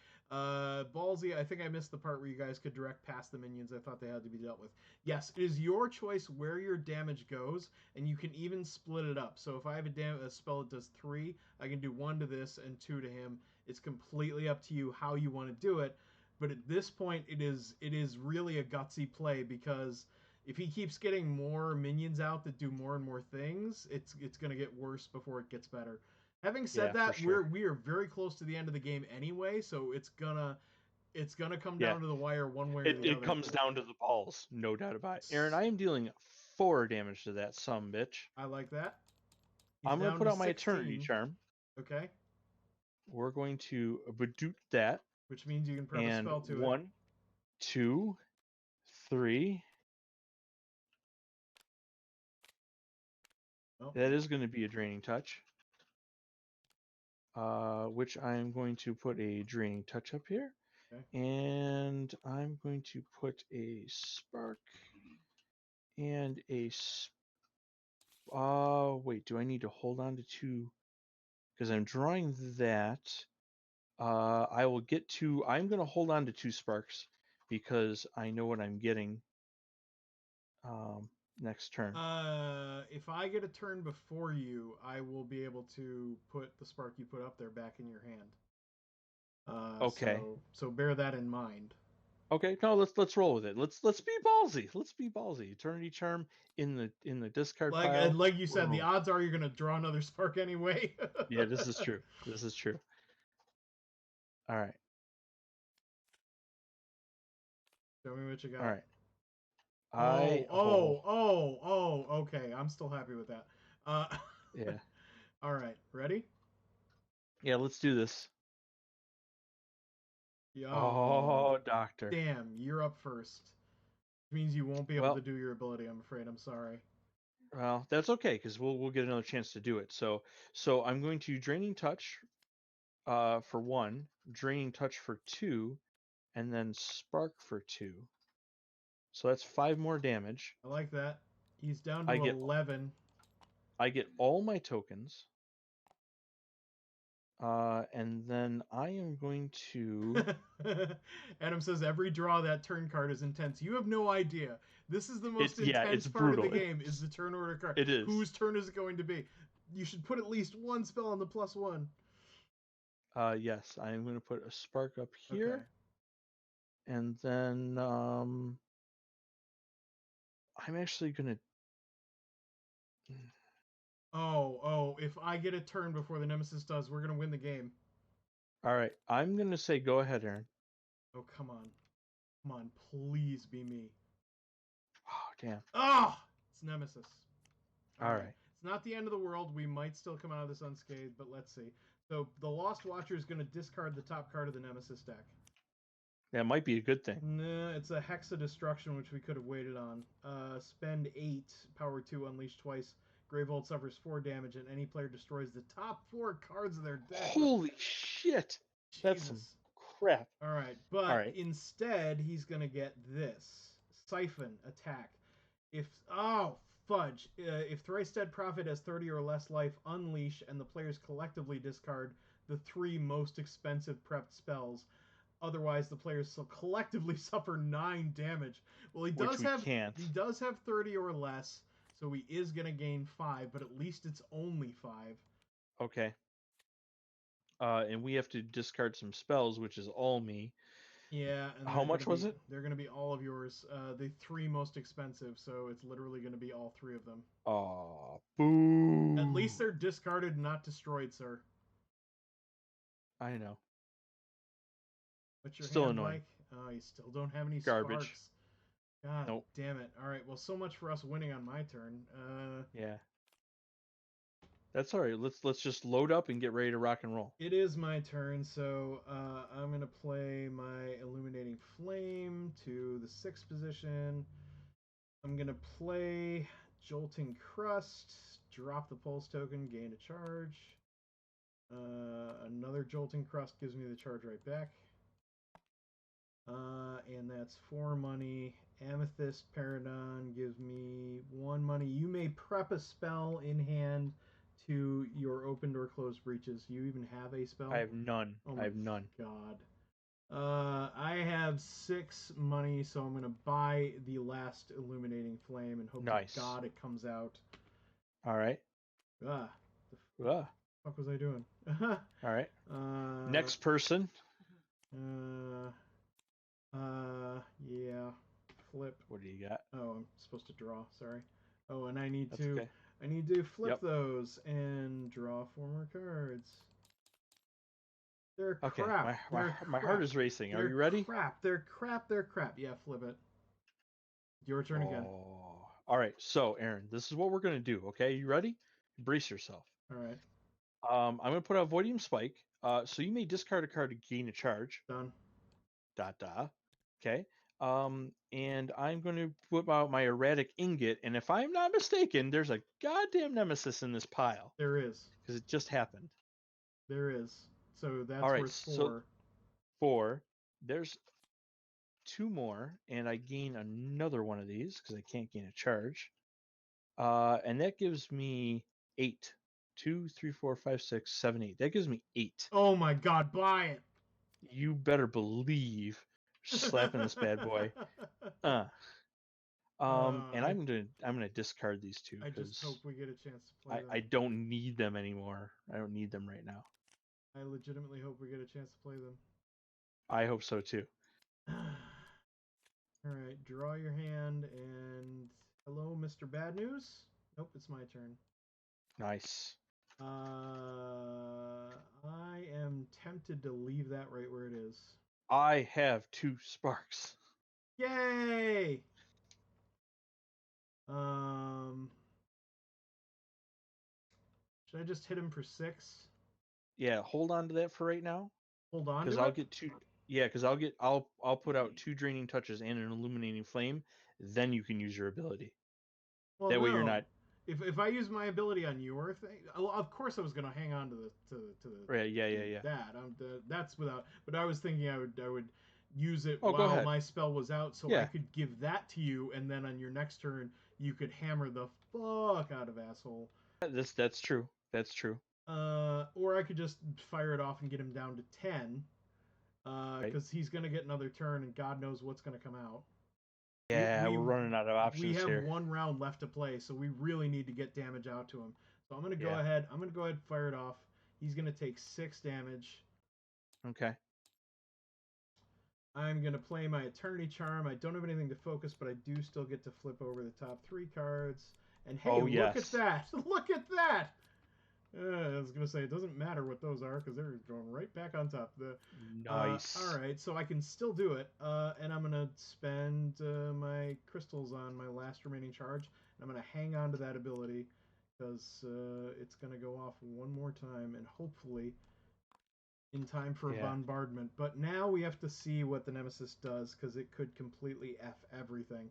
Ballsy, I think I missed the part where you guys could direct past the minions. I thought they had to be dealt with. Yes, it is your choice where your damage goes, and you can even split it up. So if I have a spell that does 3, I can do 1 to this and 2 to him. It's completely up to you how you want to do it. But at this point, it is really a gutsy play, because if he keeps getting more minions out that do more and more things, it's going to get worse before it gets better. Having said that, sure. we are very close to the end of the game anyway, so it's gonna come down to the wire one way or the other. It comes down to the balls, no doubt about it. Aaron, I am dealing 4 damage to that bitch. I like that. I'm going to put out my Eternity Charm. Okay. We're going to reduce that. Which means you can prep a spell to 1, 2, 3. Oh. That is going to be a draining touch. Which I'm going to put a draining touch up here. Okay. And I'm going to put a spark and a. Wait, do I need to hold on to 2? Because I'm drawing that. I will get 2. I'm going to hold on to 2 sparks because I know what I'm getting next turn. If I get a turn before you, I will be able to put the spark you put up there back in your hand. Okay. So bear that in mind. Okay, no, let's roll with it. Let's be ballsy. Let's be ballsy. Eternity Charm in the discard pile. Like you said, the odds are you're gonna draw another spark anyway. Yeah, this is true. This is true. All right. Show me what you got. All right. Okay. I'm still happy with that. Yeah. All right. Ready? Yeah, let's do this. Oh, doctor. Damn, you're up first. Which means you won't be able to do your ability, I'm afraid. I'm sorry. Well, that's okay, because we'll get another chance to do it. So I'm going to draining touch for 1, draining touch for 2, and then spark for 2. So that's 5 more damage. I like that. He's down to 11. I get all my tokens. And then I am going to. Adam says every draw that turn card is intense. You have no idea. This is the most It's intense part of the brutal. game is the turn order card. It is. Whose turn is it going to be? You should put at least one spell on the +1. Yes, I am going to put a spark up here, Okay. and then I'm actually going to. Oh, if I get a turn before the Nemesis does, we're going to win the game. All right, I'm going to say go ahead, Aaron. Oh, come on. Come on, please be me. Oh, damn. Ah! It's Nemesis. All right. It's not the end of the world. We might still come out of this unscathed, but let's see. So the Lost Watcher is going to discard the top card of the Nemesis deck. That might be a good thing. Nah, it's a Hex of Destruction, which we could have waited on. Spend 8, power 2, unleash twice. Gravehold suffers 4 damage, and any player destroys the top 4 cards of their deck. Holy shit! Jesus. That's some crap. Alright, but instead, he's going to get this. Siphon, attack. Fudge. If Thrice Dead Prophet has 30 or less life, unleash, and the players collectively discard the 3 most expensive prepped spells. Otherwise, the players collectively suffer 9 damage. Well, he does have 30 or less, so he is going to gain 5, but at least it's only 5. Okay. And we have to discard some spells, which is all me. Yeah. And how much was it? They're going to be all of yours. The 3 most expensive, so it's literally going to be all 3 of them. Aw, boo. At least they're discarded, not destroyed, sir. I know. What's your still hand annoying. like? Oh, you still don't have any Garbage. Sparks. God damn it. All right, well, so much for us winning on my turn. Yeah. That's all right. Let's just load up and get ready to rock and roll. It is my turn, so I'm going to play my Illuminating Flame to the 6th position. I'm going to play Jolting Crust, drop the Pulse token, gain a charge. Another Jolting Crust gives me the charge right back. And that's 4 money. Amethyst Paragon gives me 1 money. You may prep a spell in hand to your opened or closed breaches. Do you even have a spell? I have none. Oh I have none. God. I have 6 money, so I'm gonna buy the last Illuminating Flame and hope to God it comes out. All right. The fuck was I doing? All right. Next person. Yeah. Flip. What do you got? Oh, I'm supposed to draw. Sorry. Oh, and I need to flip those and draw 4 more cards. They're crap. My heart is racing. Are you ready? They're crap. Yeah, flip it. Your turn again. All right. So, Aaron, this is what we're gonna do. Okay, you ready? Brace yourself. All right. I'm gonna put out Voidium Spike. So you may discard a card to gain a charge. Done. ... Okay. And I'm going to whip out my Erratic Ingot, and if I'm not mistaken, there's a goddamn Nemesis in this pile. There is. Because it just happened. There is. So that's worth 4. So 4. There's 2 more, and I gain another one of these because I can't gain a charge. And that gives me 8. 2, 3, 4, 5, 6, 7, 8. That gives me 8. Oh my God! Buy it. You better believe slapping this bad boy. And I'm gonna discard these 2. I just hope we get a chance to play them. I don't need them anymore. I don't need them right now. I legitimately hope we get a chance to play them. I hope so too. All right, draw your hand and hello, Mr. Bad News. Nope, it's my turn. Nice. I am tempted to leave that right where it is. I have 2 sparks. Yay! Should I just hit him for 6? Yeah, hold on to that for right now. Hold on, because I'll get 2. Yeah, because I'll put out 2 draining touches and an illuminating flame. Then you can use your ability. Well, that way you're not. If I use my ability on your thing, of course I was gonna hang on to the right. Yeah. That's without. But I was thinking I would use it while my spell was out, so I could give that to you, and then on your next turn you could hammer the fuck out of asshole. That's true. That's true. Or I could just fire it off and get him down to 10. Right? Because he's going to get another turn, and God knows what's going to come out. Yeah, We we're running out of we options have here. 1 round left to play, so we really need to get damage out to him. So I'm gonna go Yeah. ahead. I'm gonna go ahead and fire it off. He's gonna take 6 damage. Okay. I'm gonna play my Eternity Charm. I don't have anything to focus, but I do still get to flip over the top 3 cards. And hey, Oh look at yes. that! Look at that! I was gonna say it doesn't matter what those are because they're going right back on top. All Nice. right, so I can still do it, and I'm gonna spend my crystals on my last remaining charge, and I'm gonna hang on to that ability because it's gonna go off one more time, and hopefully in time for a Yeah. bombardment. But now we have to see what the Nemesis does because it could completely f everything.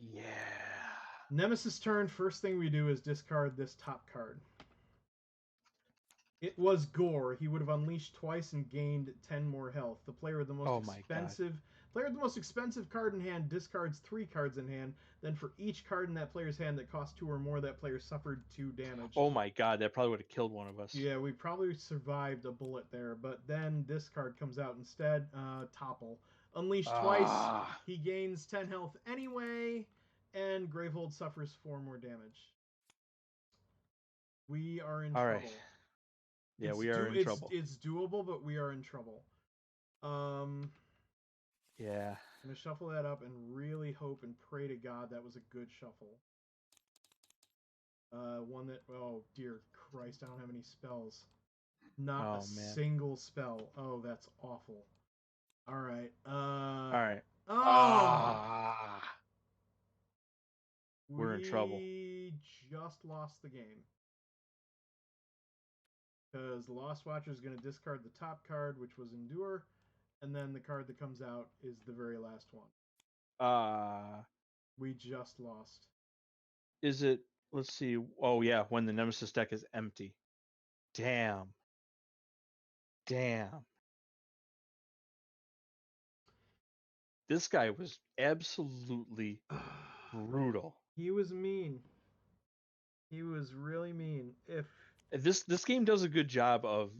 Yeah. Nemesis turn. First thing we do is discard this top card. It was Gore. He would have unleashed twice and gained 10 more health. The player with the most Oh my god. most expensive card in hand discards 3 cards in hand. Then for each card in that player's hand that costs 2 or more, that player suffered 2 damage. Oh my god, that probably would have killed one of us. Yeah, we probably survived a bullet there, but then this card comes out instead. Topple. Unleashed twice, Ah. he gains 10 health anyway, and Gravehold suffers 4 more damage. We are in All trouble. right. Yeah, we are in trouble. It's doable, but we are in trouble. Yeah. I'm gonna shuffle that up and really hope and pray to God that was a good shuffle. One that, oh dear Christ, I don't have any spells. Not a single spell. Oh, that's awful. All right. All right. Oh. Ah. We're in trouble. We just lost the game. Because the Lost Watcher is going to discard the top card, which was Endure, and then the card that comes out is the very last one. We just lost. Is it, let's see. Oh yeah, when the Nemesis deck is empty. Damn. This guy was absolutely brutal. He was mean. He was really mean. If this game does a good job of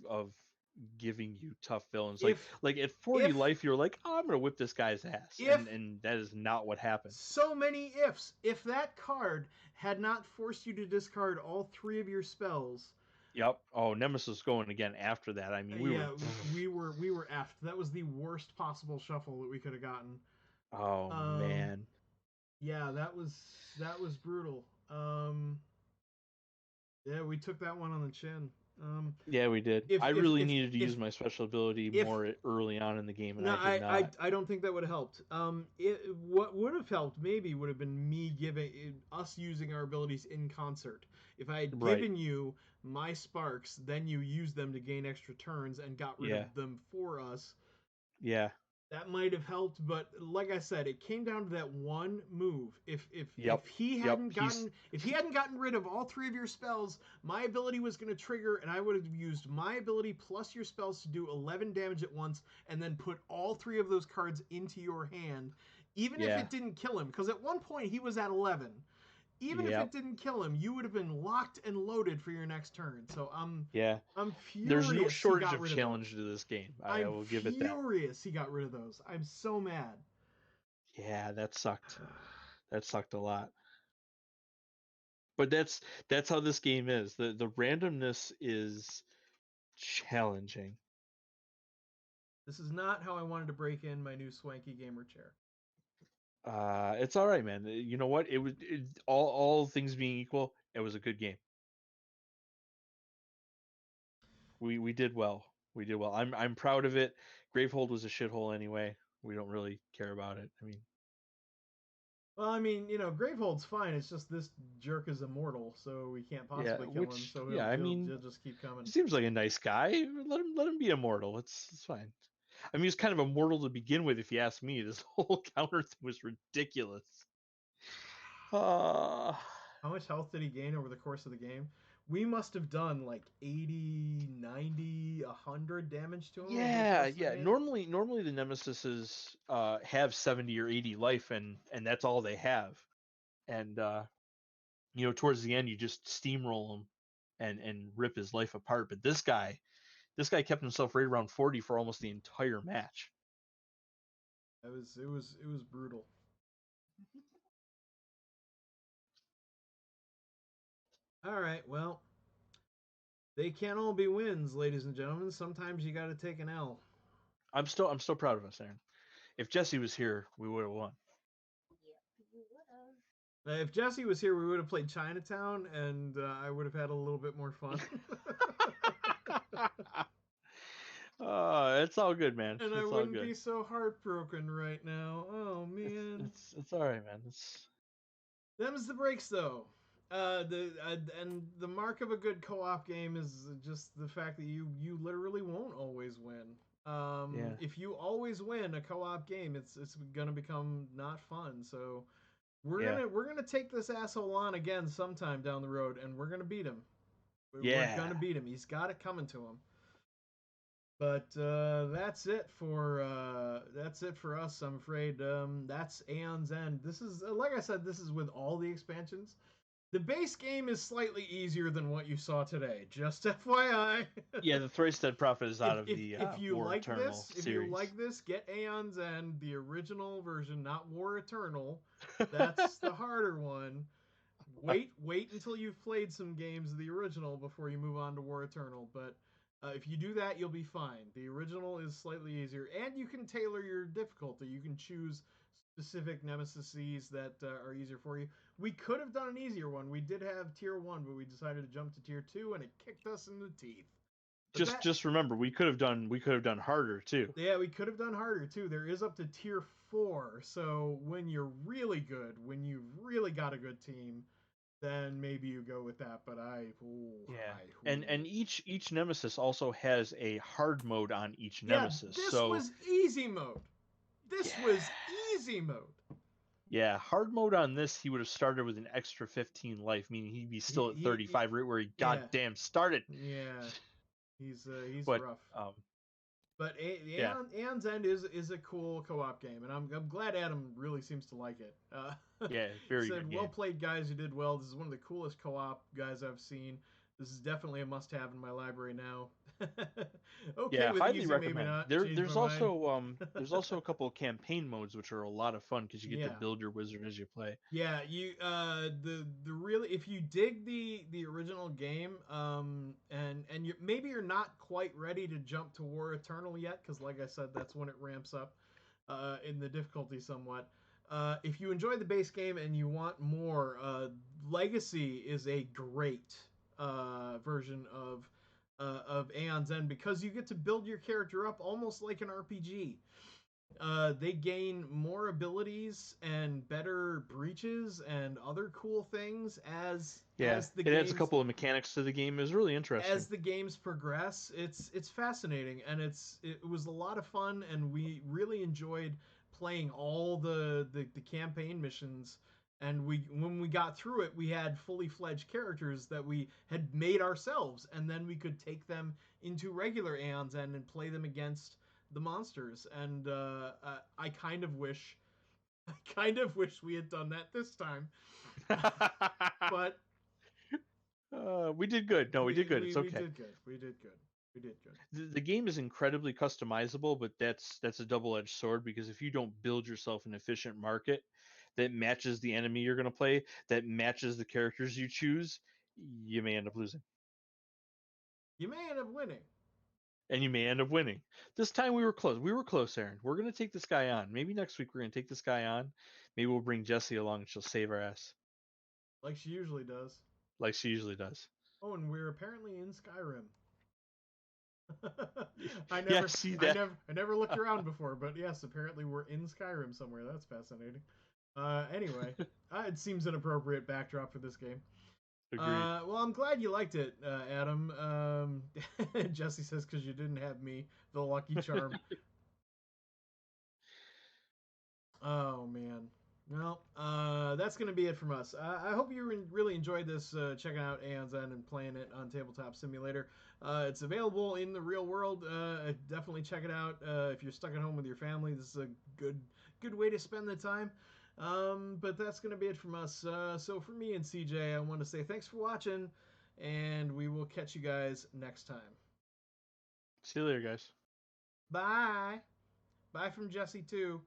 giving you tough villains. Like at 40 life, you're like, oh, I'm gonna whip this guy's ass, and that is not what happened. So many ifs. If that card had not forced you to discard all 3 of your spells. Yep. Oh, Nemesis going again after that. I mean, we were effed. That was the worst possible shuffle that we could have gotten. Oh man. Yeah, that was brutal. Yeah, we took that one on the chin. Yeah, we did. I really needed to use my special ability more early on in the game, and I did not. I don't think that would have helped. What would have helped maybe would have been me giving us using our abilities in concert. If I had given you my sparks, then you used them to gain extra turns and got rid of them for us. Yeah. That might have helped, but like I said, it came down to that one move. If he hadn't gotten rid of all 3 of your spells, my ability was going to trigger, and I would have used my ability plus your spells to do 11 damage at once, and then put all 3 of those cards into your hand, even if it didn't kill him. Because at one point he was at 11. Even if it didn't kill him, you would have been locked and loaded for your next turn. So I'm furious. There's no shortage of challenge to this game. I will give it that. I'm furious he got rid of those. I'm so mad. Yeah, that sucked. That sucked a lot. But that's how this game is. The randomness is challenging. This is not how I wanted to break in my new swanky gamer chair. It's all right, man. You know what? All things being equal, it was a good game. We did well. We did well. I'm proud of it. Gravehold was a shithole anyway. We don't really care about it. Well, Gravehold's fine. It's just this jerk is immortal, so we can't possibly kill him. So he'll just keep coming. He seems like a nice guy. Let him be immortal. It's fine. He's kind of immortal to begin with, if you ask me. This whole counter thing was ridiculous. How much health did he gain over the course of the game? We must have done like 80, 90, 100 damage to him. Yeah. Normally the Nemesises have 70 or 80 life, and that's all they have. And towards the end, you just steamroll them. and rip his life apart. But this guy kept himself right around 40 for almost the entire match. It was brutal. All right, well, they can't all be wins, ladies and gentlemen. Sometimes you got to take an L. I'm still proud of us, Aaron. If Jesse was here, we would have won. If Jesse was here, we would have played Chinatown, and I would have had a little bit more fun. It's all good, man. And it's I all wouldn't good. be so heartbroken right now. Oh man, it's all right, man. Them's the breaks, though. And the mark of a good co-op game is just the fact that you literally won't always win. Yeah. If you always win a co-op game, it's gonna become not fun. So we're gonna take this asshole on again sometime down the road, and we're gonna beat him. We're gonna beat him. He's got it coming to him. But that's it for us. I'm afraid that's Aeon's End. This is like I said, this is with all the expansions. The base game is slightly easier than what you saw today. Just FYI. Yeah, the Thrice Dead Prophet is out of if, the if you War like Eternal this, series. If you like this, get Aeon's End, the original version, not War Eternal. That's the harder one. Wait until you've played some games of the original before you move on to War Eternal. But if you do that, you'll be fine. The original is slightly easier, and you can tailor your difficulty. You can choose specific Nemesis that are easier for you. We could have done an easier one. We did have tier 1, but we decided to jump to tier 2, and it kicked us in the teeth. But just remember, we could have done harder too. Yeah, we could have done harder too. There is up to tier 4. So when you're really good, when you've really got a good team, then maybe you go with that. But and each Nemesis also has a hard mode on each Nemesis. This was easy mode. This was easy mode. Yeah, hard mode on this, he would have started with an extra 15 life, meaning he'd be still at 35, right where he goddamn started. Yeah, he's but, rough. But yeah. Aeon's End is a cool co-op game, and I'm glad Adam really seems to like it. Yeah, very good. Well played, guys. You did well. This is one of the coolest co-op guys I've seen. This is definitely a must-have in my library now. Okay, yeah, with highly easy, recommend. maybe not. There's also there's also a couple of campaign modes which are a lot of fun because you get to build your wizard as you play. Yeah, you the really, if you dig the original game, and maybe you're not quite ready to jump to War Eternal yet, because like I said, that's when it ramps up in the difficulty somewhat. If you enjoy the base game and you want more, Legacy is a great version of Aeon's End, because you get to build your character up almost like an RPG. They gain more abilities and better breaches and other cool things as it adds a couple of mechanics to the game. It was really interesting. As the games progress, it's fascinating, and it was a lot of fun, and we really enjoyed playing all the campaign missions. And when we got through it, we had fully fledged characters that we had made ourselves, and then we could take them into regular Aeon's End and play them against the monsters. And I kind of wish we had done that this time. But we did good. No, we did good. It's okay. We did good. The game is incredibly customizable, but that's a double-edged sword, because if you don't build yourself an efficient market that matches the enemy you're going to play, that matches the characters you choose, you may end up losing. You may end up winning. And you may end up winning. This time we were close. We were close, Aaron. We're going to take this guy on. Maybe next week we're going to take this guy on. Maybe we'll bring Jessie along and she'll save our ass. Like she usually does. Oh, and we're apparently in Skyrim. I never looked around before, but yes, apparently we're in Skyrim somewhere. That's fascinating. Anyway, it seems an appropriate backdrop for this game. Agreed. Well, I'm glad you liked it, Adam. Jesse says because you didn't have me, the lucky charm. Oh man. Well, that's going to be it from us. I hope you really enjoyed this, checking out Aeon's End and playing it on Tabletop Simulator. It's available in the real world. Definitely check it out. If you're stuck at home with your family, this is a good way to spend the time. But that's going to be it from us. So for me and CJ, I want to say thanks for watching. and we will catch you guys next time. See you later, guys. Bye. Bye from Jesse too.